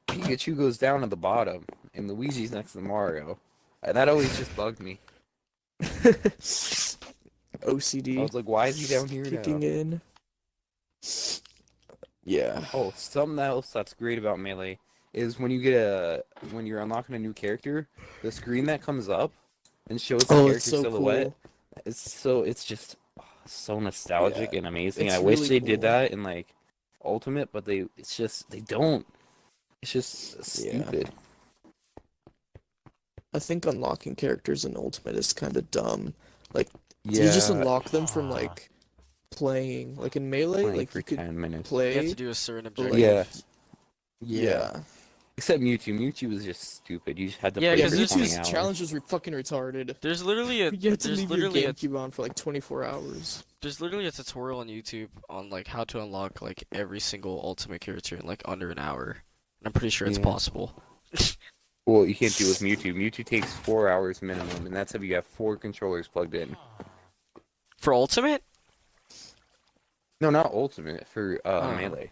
Pikachu goes down at the bottom, and Luigi's next to Mario. And that always just bugged me. OCD I was like, why is he down here kicking now? in. Yeah. Oh, something else that's great about Melee is when you're unlocking a new character, the screen that comes up and shows the Oh, character it's so silhouette. cool. It's just so nostalgic Yeah, and amazing. it's I wish really they did cool. that in like Ultimate, but they don't. It's just Yeah. stupid. I think unlocking characters in Ultimate is kind of dumb. Like, Yeah, you just unlock them from like playing. Like in Melee, playing like for you could 10 minutes. You have play. to do a certain but, objective. like, Yeah. Yeah. Except Mewtwo. Mewtwo was just stupid. You just had to Yeah, play Yeah, for because twenty Mewtwo's hours. challenges were fucking retarded. There's literally a You had to there's leave your literally a GameCube on for like 24 hours. there's literally a tutorial on YouTube on like how to unlock like every single ultimate character in like under an hour. And I'm pretty sure it's Yeah. possible. Well, you can't do it with Mewtwo. Mewtwo takes 4 hours minimum, and that's if you have 4 controllers plugged in. For ultimate? No, not Ultimate, for Oh. Melee.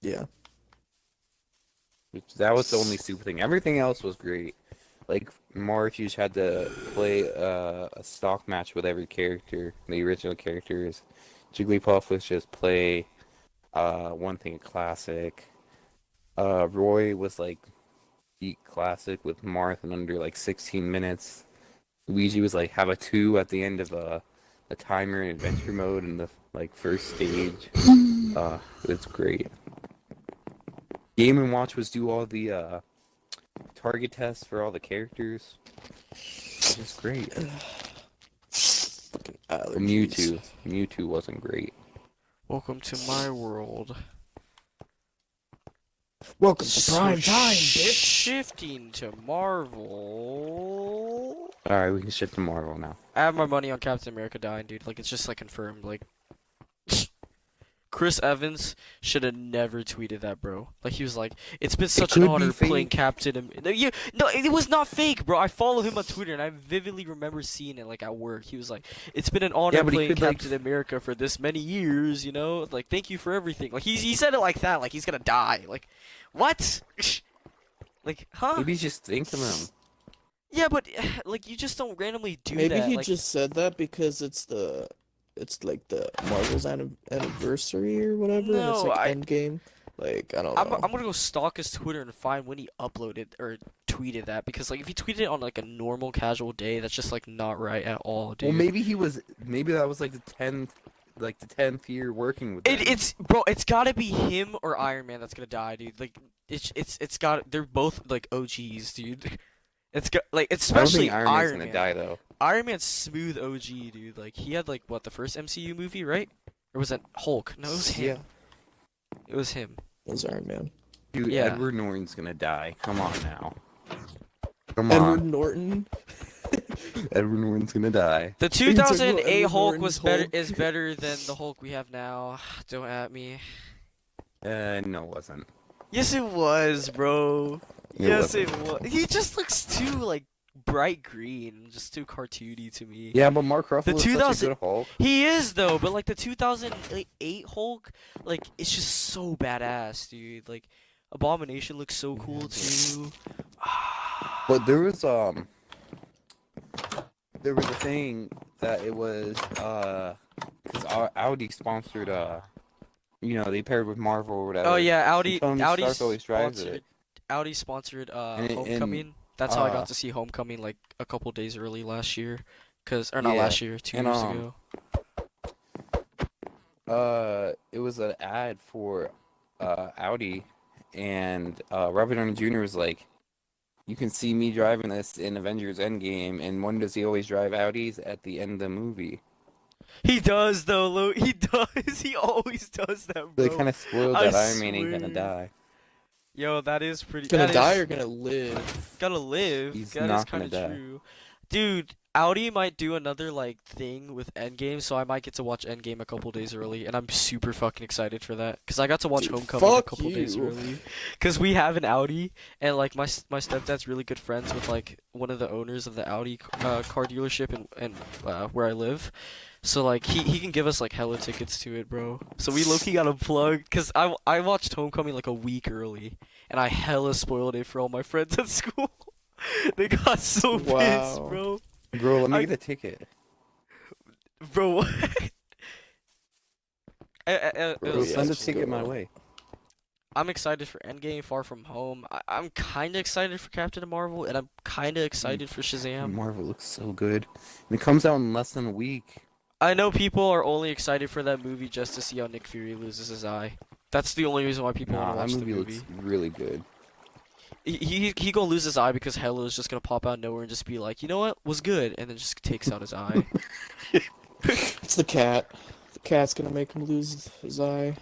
Yeah. That was the only stupid thing. Everything else was great. Like, March, you just had to play a stock match with every character, the original characters. Jigglypuff was just play one thing classic. Roy was like beat classic with Marth in under like 16 minutes. Luigi was like have a 2 at the end of a timer in adventure mode in the like first stage. It's great. Game & Watch was do all the target tests for all the characters. It was great. Fucking But allergies. Mewtwo wasn't great. Welcome to my world. Welcome to prime time, bitch. Shifting to Marvel. Alright, we can shift to Marvel now. I have my money on Captain America dying, dude. Like, it's just, like, confirmed. Like, Chris Evans should have never tweeted that, bro. Like, he was like, it's been such an could be honor playing fake. Captain America. No, it was not fake, bro. I follow him on Twitter, and I vividly remember seeing it, like, at work. He was like, it's been an honor Yeah, but he playing could, like, Captain America for this many years, you know? Like, thank you for everything. Like, he said it like that, like he's gonna die. Like, what? Like, huh? Maybe just think of him. Yeah, but, like, you just don't randomly do Maybe that. he like, just said that because it's like the Marvel's anniversary or whatever, and it's No, like Endgame. Like, I don't I'm know. gonna go stalk his Twitter and find when he uploaded or tweeted that, because like if he tweeted it on like a normal casual day, that's just like not right at all, dude. Well, maybe that was like the 10th year working with them. Bro, it's gotta be him or Iron Man that's gonna die, dude. Like it's got they're both like OGs, dude. It's got like I don't especially think Iron Man's Iron gonna Man. die though. Iron Man's smooth OG, dude. Like he had like what the first MCU movie, right? Or was that Hulk? No, it was him. Yeah. It was him. It was Iron Man. Dude, Yeah. Edward Norton's gonna die. Come on now. Come Edward on. Norton. Edward Norton's gonna die. The you talking about 2008 Edward Hulk was Norton's better Hulk? is better than the Hulk we have now. Don't at me. No, it wasn't. Yes, it was, bro. It Yes, it wasn't. was. He just looks too like bright green, just too cartoony to me. Yeah, but Mark Ruffalo is such a 2000 good Hulk. He is though, but like the 2008 Hulk, like it's just so badass, dude. Like Abomination looks so cool too. But there was a thing that it was because Audi sponsored they paired with Marvel or whatever. Oh yeah, Audi. Tony Audi Stark always drives sponsored. it. Audi sponsored And Homecoming. That's how I uh, got to see Homecoming like a couple days early last year, or not Yeah, last year, 2 and, years ago. It was an ad for Audi, and Robert Downey Jr. was like, "You can see me driving this in Avengers Endgame." And when does he always drive Audis? At the end of the movie. He does though, Lou. He does. He always does that, bro. They kind of spoiled I that Iron Man ain't gonna swear. die. Yo, that is pretty. Gonna that die is- or gonna live? Gotta live. He's That is not kind gonna of die. true. Dude, Audi might do another like thing with Endgame, so I might get to watch Endgame a couple days early, and I'm super fucking excited for that. Cause I got to watch Dude, Homecoming a fuck couple days you. early. Cause we have an Audi, and like my stepdad's really good friends with like one of the owners of the Audi car dealership and where I live. So like he can give us like hella tickets to it, bro. So we low-key got a plug, cause I watched Homecoming like a week early, and I hella spoiled it for all my friends at school. They got so pissed, Wow. bro. Bro, let me I- get a ticket. Bro, what? Bro, yeah, Send a just ticket go my out. way. I'm excited for Endgame, Far From Home. I'm kind of excited for Captain Marvel, and I'm kind of excited for Shazam. Marvel looks so good, and it comes out in less than a week. I know people are only excited for that movie just to see how Nick Fury loses his eye. That's the only reason why people Nah, want to that watch movie the movie. looks really good. He gonna lose his eye because Hela is just gonna pop out of nowhere and just be like, you know what, was good, and then just takes out his eye. It's the cat. The cat's gonna make him lose his eye.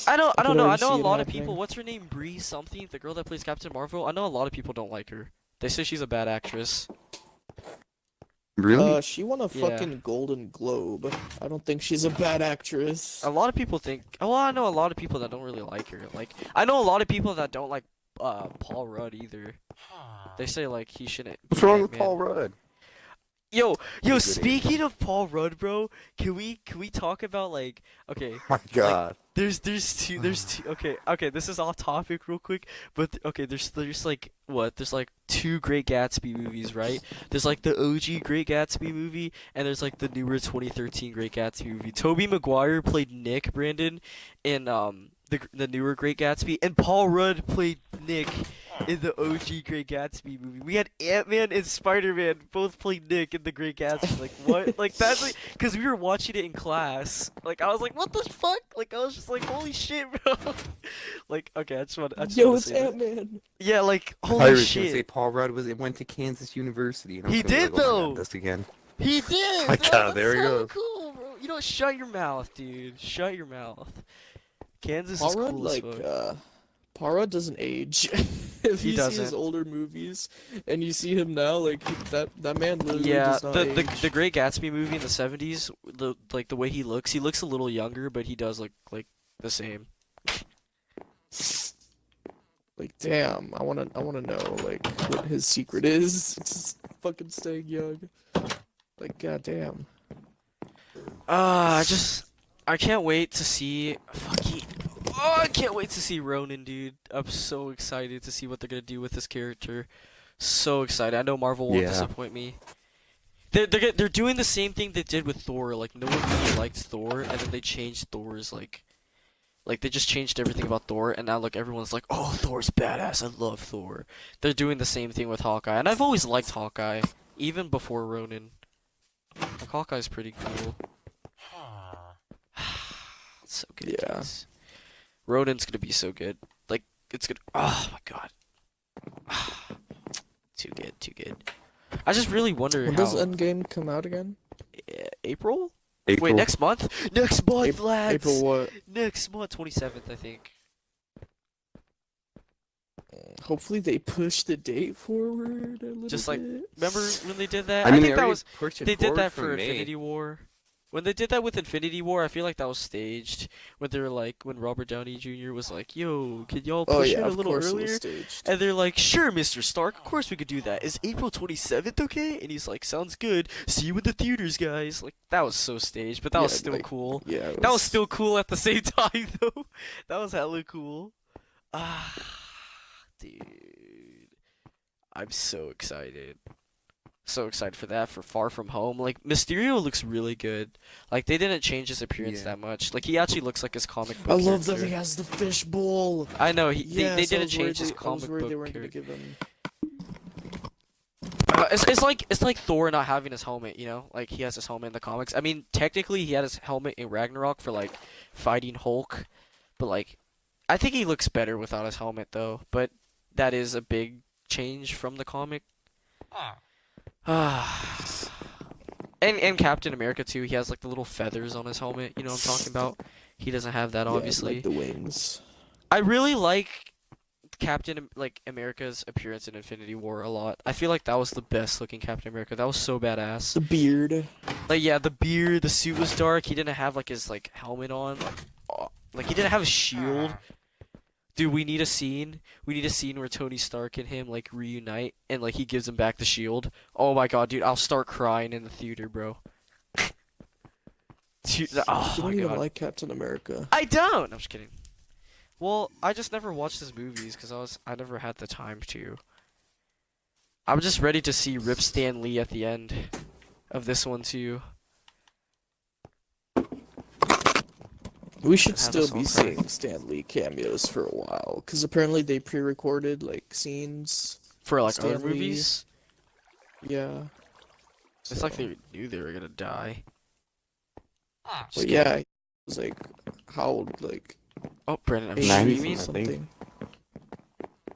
I don't could know. I already know a see it lot of happening. people. What's her name? Bree something, the girl that plays Captain Marvel. I know a lot of people don't like her. They say she's a bad actress. Really? She won a Yeah. fucking Golden Globe. I don't think she's a bad actress. A lot of people think. Oh, I know a lot of people that don't really like her. Like, I know a lot of people that don't like Paul Rudd either. They say like he shouldn't. What's be wrong with Ant-Man. Paul Rudd? Yo, good speaking of Paul Rudd, bro, can we talk about like okay, My God. there's two okay, this is off topic real quick, but okay, there's like what? There's like two Great Gatsby movies, right? There's like the OG Great Gatsby movie, and there's like the newer 2013 Great Gatsby movie. Tobey Maguire played Nick Brandon in the newer Great Gatsby, and Paul Rudd played Nick in the OG Great Gatsby movie. We had Ant-Man and Spider-Man both played Nick in the Great Gatsby. Like what? Like that's like because we were watching it in class. Like I was like, what the fuck? Like I was just like, holy shit, bro. Like okay, I just want Yo, to it's say that. Ant-Man. Yeah, like I holy was gonna shit. say Paul Rudd went to Kansas University. And I was He gonna be did, like, oh my though. God, this again. He did. My bro, God, that's there he so goes. cool, bro. You know, what? Shut your mouth, dude. Shut your mouth. Kansas Paul is Rudd, cool like, as fuck. Paul Rudd doesn't age. If He you see his doesn't. older movies and you see him now, like that man literally Yeah, does not the age. Great Gatsby movie in the 70s, the way he looks a little younger, but he does look like the same. Like, damn, I wanna know like what his secret is. It's just fucking staying young. Like, goddamn. I can't wait to see I can't wait to see Ronan, dude. I'm so excited to see what they're gonna do with this character. So excited. I know Marvel won't Yeah. disappoint me. They're doing the same thing they did with Thor. Like no one really liked Thor, and then they changed Thor's like they just changed everything about Thor, and now like everyone's like, oh, Thor's badass. I love Thor. They're doing the same thing with Hawkeye, and I've always liked Hawkeye, even before Ronan. Like Hawkeye's pretty cool. It's so good. Yeah. Guys. Ronan's gonna be so good. Like it's gonna. Oh my god. Too good. Too good. I just really wonder When how. does Endgame come out again? April? April. Wait, next month? Next month, lads. April what? Next month, 27th, I think. Hopefully they push the date forward a little Just like, bit. remember when they did that? I mean, think they that already was pushed it they did forward that from for May. Infinity War. When they did that with Infinity War, I feel like that was staged. When they were like, when Robert Downey Jr. was like, "Yo, could y'all Oh push yeah, it a of little course it earlier?" was staged. And they're like, "Sure, Mr. Stark, of course we could do that. Is April 27th okay?" And he's like, "Sounds good. See you in the theaters, guys." Like that was so staged, but that was Yeah, still like, cool. Yeah, That was still cool at the same time, though. That was hella cool. Ah, dude. I'm so excited. So excited for that, for Far From Home. Like, Mysterio looks really good. Like, they didn't change his appearance Yeah. that much. Like, he actually looks like his comic book I love that character. he has the fishbowl. I know, they Yes, didn't change his I was comic worried they book weren't gonna character. give him. It's like Thor not having his helmet, you know? Like, he has his helmet in the comics. I mean, technically, he had his helmet in Ragnarok for, like, fighting Hulk. But, like, I think he looks better without his helmet, though. But that is a big change from the comic. Ah. And Captain America too. He has like the little feathers on his helmet. You know what I'm talking about? He doesn't have that, Yeah, obviously. like the wings. I really like America's appearance in Infinity War a lot. I feel like that was the best looking Captain America. That was so badass. The beard. Like yeah, the beard, the suit was dark. He didn't have like his like helmet on. Like he didn't have a shield. Dude, we need a scene. We need a scene where Tony Stark and him like reunite and like he gives him back the shield. Oh my god, dude, I'll start crying in the theater, bro. Dude, oh You my don't even god. like Captain America. I don't. I'm just kidding. Well, I just never watched his movies because I never had the time to. I'm just ready to see Rip Stan Lee at the end of this one too. We should Have still us all be cry. seeing Stan Lee cameos for a while, because apparently they pre-recorded like scenes. For like Stan other Lee. movies. Yeah. It's like So- they knew they were gonna die. But yeah, he was like, how old? Like Oh, Brandon, I'm 90s, streaming. I think. something.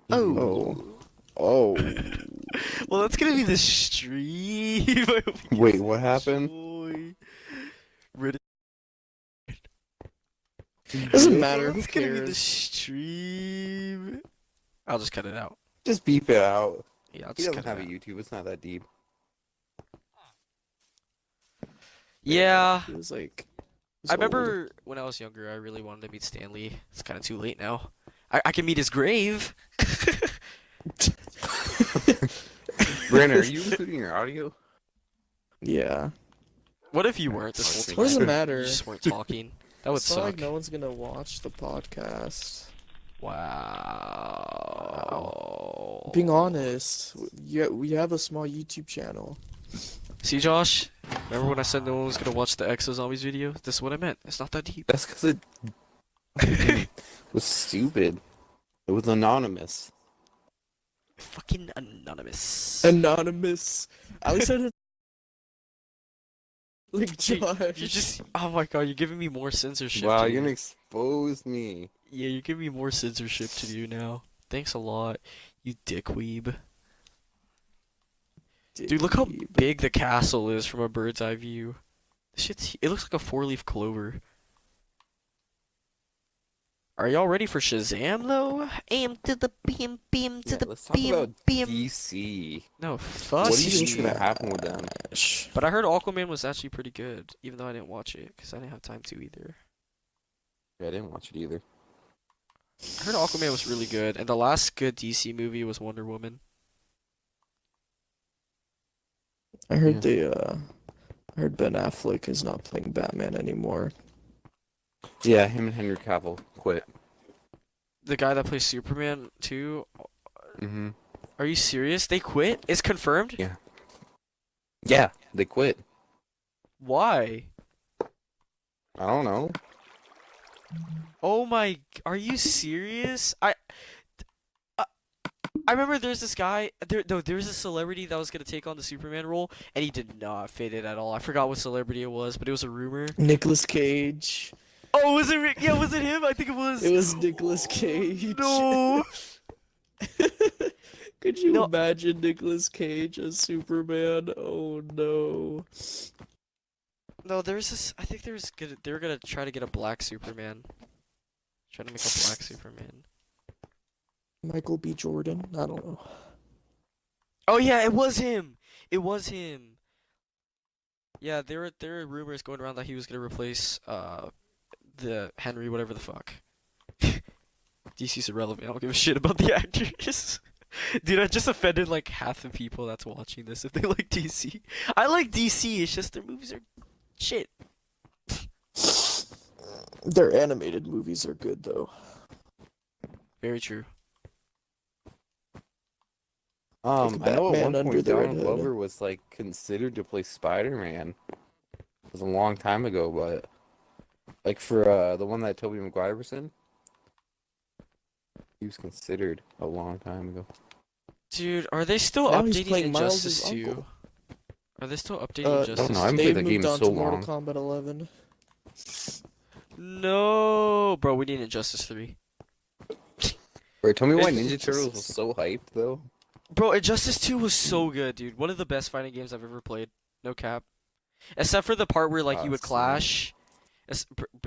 Oh. Oh. Well, that's gonna be the stream. Wait, what happened? Boy. Doesn't matter. Who It's gonna be the cares? stream. I'll just cut it out. Just beep it out. Yeah, I'll He just doesn't cut have it a out. YouTube. It's not that deep. Yeah. He was like. I remember when I was younger, I really wanted to meet Stanley. It's kind of too late now. I can meet his grave. Brandon, are you including your audio? Yeah. What if you weren't this whole time? What does it You matter? just weren't talking. That would It's not suck. like no one's gonna watch the podcast. Wow. Being honest, yeah, we have a small YouTube channel. See, Josh? Remember when I said no one was gonna watch the Exo Zombies video? This is what I meant. It's not that deep. That's because it was stupid. It was anonymous. Fucking anonymous. Anonymous. At least I didn't. Like Dude, Josh. You just. Oh my god, you're giving me more censorship. Wow, to you're do. gonna expose me. Yeah, you're giving me more censorship to do now. Thanks a lot, you dickweeb. Dude, look how Deep. big the castle is from a bird's eye view. This shit's. It looks like a four-leaf clover. Are y'all ready for Shazam though? Aim to the beam, beam to Yeah, the let's talk beam, about beam. DC. No, fuck. What do you DC. think's gonna happen with them? Trash. But I heard Aquaman was actually pretty good, even though I didn't watch it because I didn't have time to either. Yeah, I didn't watch it either. I heard Aquaman was really good, and the last good DC movie was Wonder Woman. I heard I heard Ben Affleck is not playing Batman anymore. Yeah, him and Henry Cavill quit. The guy that plays Superman too. Mm-hmm. Are you serious? They quit? It's confirmed? Yeah. Yeah, they quit. Why? I don't know. Oh my, are you serious? I remember there's this guy, there's a celebrity that was gonna take on the Superman role, and he did not fit it at all. I forgot what celebrity it was, but it was a rumor. Nicolas Cage. Oh, was it? Yeah, was it him? I think it was. It was Nicolas Cage. No. Could you No. imagine Nicolas Cage as Superman? Oh no. No, there's this. I think there's gonna. They were gonna try to get a black Superman. Trying to make a black Superman. Michael B. Jordan. I don't know. Oh yeah, it was him. It was him. Yeah, there were rumors going around that he was gonna replace the Henry whatever the fuck. DC's irrelevant. I don't give a shit about the actors. Dude, I just offended like half the people that's watching this if they like DC. I like DC. It's just their movies are shit. Their animated movies are good though. Very true. Like I know at Batman one Under point the Red Donald Hood. Glover was like considered to play Spider-Man. It was a long time ago, but like for the one that Tobey Maguire was in, he was considered a long time ago. Dude, are they still Now he's updating playing Miles' Injustice 2? uncle. Are they still updating I Injustice don't know, I haven't 2? played They've that game moved on so to Mortal long. Kombat 11. No, bro, we need Injustice 3. Wait, tell me why Ninja Turtles was so hyped though. Bro, Injustice 2 was so good, dude. One of the best fighting games I've ever played. No cap. Except for the part where like you would Same. clash.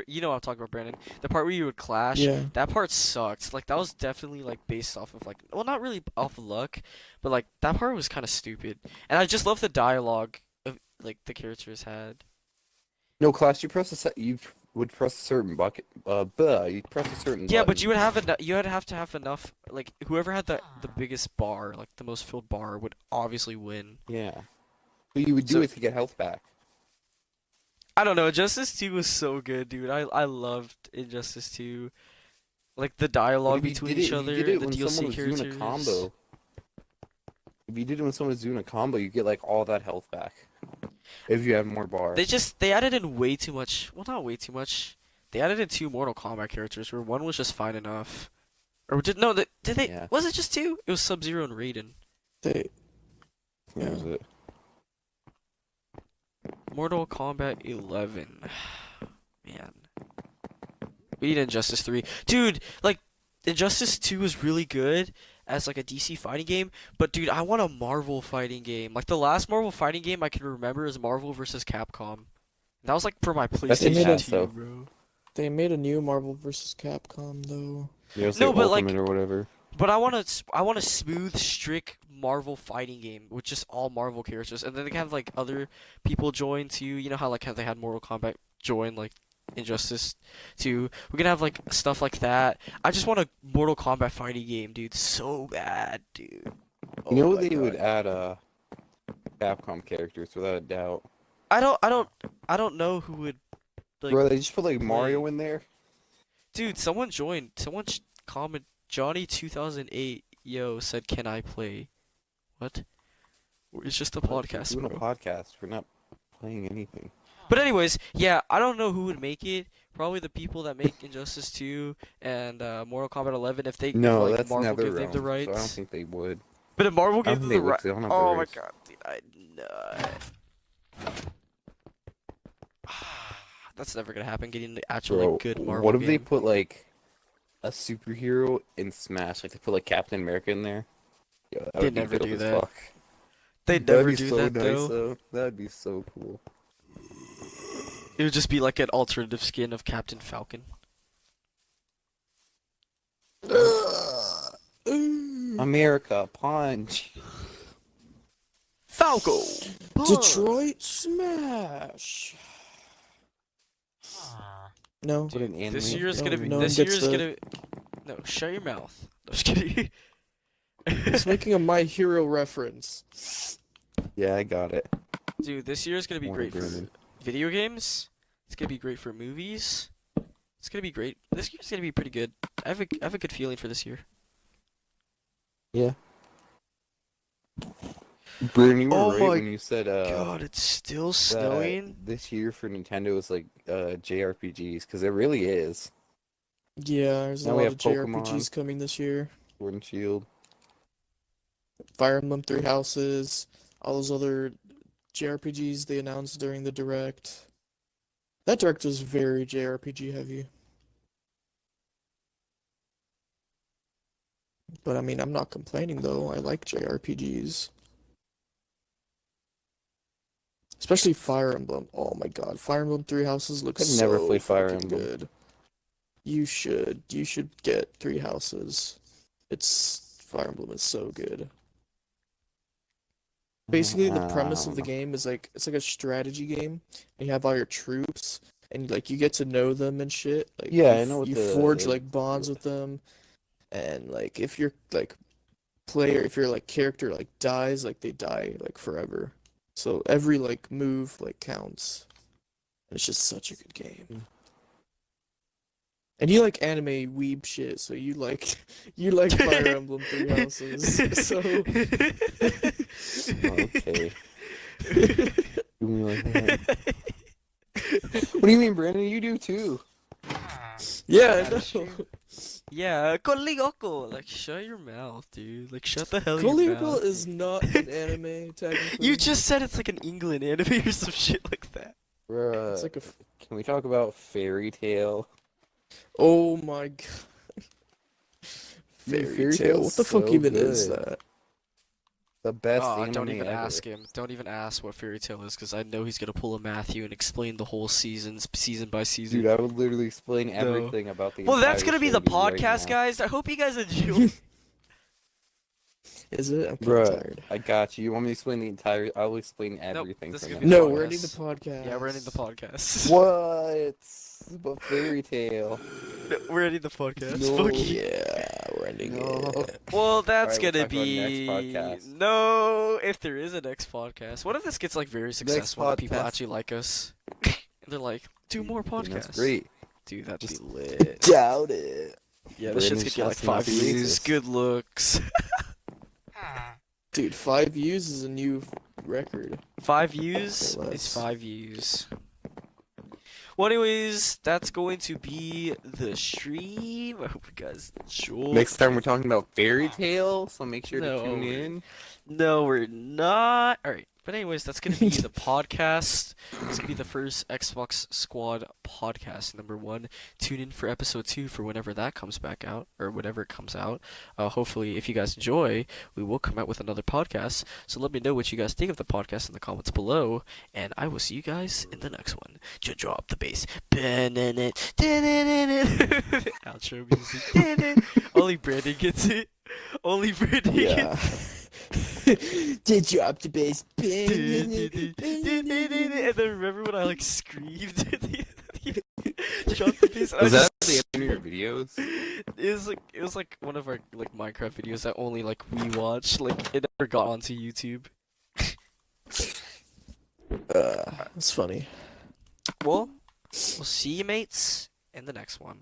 You know what I'm talking about, Brandon. The part where you would clash. Yeah. That part sucked. Like that was definitely like based off of like, well, not really off of luck, but like that part was kind of stupid. And I just love the dialogue of like the characters had. No, Clash, you would press a certain bucket. You press a certain. Yeah, but button. you would have you would have to have enough. Like whoever had the biggest bar, like the most filled bar, would obviously win. Yeah, but you would do So- it to get health back. I don't know. Injustice 2 was so good, dude. I loved Injustice 2. Like the But dialogue if you between did each it, other, you did it the when DLC someone was characters. doing a combo. If you did it when someone was doing a combo, you get like all that health back. If you have more bar. They added in way too much. Well, not way too much. They added in 2 Mortal Kombat characters, where one was just fine enough. Or did they? Yeah. Was it just 2? It was Sub-Zero and Raiden. They What was it? Mortal Kombat 11. Man. We need Injustice 3. Dude, like, Injustice 2 is really good as, like, a DC fighting game, but, dude, I want a Marvel fighting game. Like, the last Marvel fighting game I can remember is Marvel vs. Capcom. That was, like, for my That's in PlayStation chat, 2, though. bro. they made a new Marvel vs. Capcom though. You know, No, but, like- Ultimate or whatever. But I want a smooth, strict Marvel fighting game with just all Marvel characters, and then they can have like other people join too. You know how they had Mortal Kombat join like Injustice 2. We can have like stuff like that. I just want a Mortal Kombat fighting game, dude, so bad, dude. Oh You know my they would God. add Capcom characters without a doubt. I don't know who would like. Bro, they just put like Mario in there. Dude, someone joined. Someone comment. Johnny 2008 said, "Can I play?" What? It's just a podcast, We're doing bro. a podcast. We're not playing anything. But anyways, yeah, I don't know who would make it. Probably the people that make Injustice 2 and Mortal Kombat 11 if they No, if, like, that's Marvel never give them the realm, rights. So I don't think they would. But if Marvel I gave don't them think the they would. rights, 'Cause they don't have the oh my rights. god, dude, that's never gonna happen. Getting the actual Bro, like, good Marvel what if they game. put like a superhero in Smash? Like they put like Captain America in there. Yo, that They'd would be never dope do as that. fuck. They'd That'd never be do so that nice, though. That'd be so cool. It would just be like an alternative skin of Captain Falcon. America, punch. Falco. Detroit Smash. No. What an anime. This year's No, gonna be. no one This gets year's the- gonna. No, shut your mouth. No, just kidding. It's making a My Hero reference. Yeah, I got it. Dude, this year is gonna be Warner great for Brandon. video games. It's gonna be great for movies. It's gonna be great. This year's gonna be pretty good. I have a good feeling for this year. Yeah. Brandon, you were Oh right my when you said God, it's still that snowing. this year for Nintendo is like JRPGs, because it really is. Yeah, there's a Now we lot have of JRPGs coming this year. Sword and Shield. Fire Emblem Three Houses, all those other JRPGs they announced during the Direct. That Direct was very JRPG heavy. But I mean, I'm not complaining though. I like JRPGs. Especially Fire Emblem. Oh my god, Fire Emblem Three Houses looks I've never so played Fire fucking Emblem. good. You should get Three Houses. It's Fire Emblem is so good. Basically, the premise of the Wow. game is like it's like a strategy game, and you have all your troops, and like you get to know them and shit. Like Yeah, I know what you the forge like bonds with them, and like if your like player, if your like character like dies, like they die like forever. So every like move like counts. And it's just such a good game. And you like anime weeb shit, so you like Fire Emblem Three Houses. So Okay. Do me like that. What do you mean, Brandon? You do too. yeah, I That's know. true. Yeah, Koligoko. Like, shut your mouth, dude. Like, shut the hell your Coleco mouth. is not an anime technically. You just said it's like an England anime or some shit like that. Bruh, It's like a can we talk about Fairy Tale? oh my god. Dude, Fairy Fairy Tale. Tale's What the fuck so even is good. that? The best Oh, anime don't even ever. ask him. Don't even ask what Fairy Tale is, because I know he's gonna pull a Matthew and explain the whole seasons, season by season. Dude, I would literally explain No. everything about the Well, that's entire gonna be show the to you right podcast, now. guys. I hope you guys enjoy. Is it? I'm kinda Bruh, tired. I got you. You want me to explain the entire? I will explain everything this is from gonna be that. No, podcast. we're ending the podcast. Yeah, we're ending the podcast. What? But Fairy Tale. No, we're ending the podcast. No. Fuck you. Yeah, we're ending No. it. Well, that's Alright, we'll gonna talk about next be podcast. no. If there is a next podcast, what if this gets like very successful and people podcast. actually like us? And they're like, do more And podcasts. That's great. Dude, that'd Just be lit. Doubt it. Yeah, this shit's Brandon gonna get like has to not 5 be views. racist. Good looks. Dude, 5 views is a new record. 5 views Okay, is less. 5 views. Well, anyways, that's going to be the stream. I hope you guys enjoy. Next time we're talking about Fairy Tale, so make sure No. to tune in. No, we're not. Alright. But anyways, that's gonna be the podcast. It's gonna be the first Xbox Squad podcast, number 1. Tune in for episode 2 for whenever that comes back out, or whenever it comes out. Hopefully, if you guys enjoy, we will come out with another podcast. So let me know what you guys think of the podcast in the comments below, and I will see you guys in the next one. Just drop the bass. Outro music. Only Brandon gets it. Only Brandon Yeah. gets Did drop the bass. and then remember when I like screamed? Drop the bass. Was that the end of your videos? It was like one of our like Minecraft videos that only like we watched. Like it never got onto YouTube. It's funny. Well, we'll see you mates in the next one.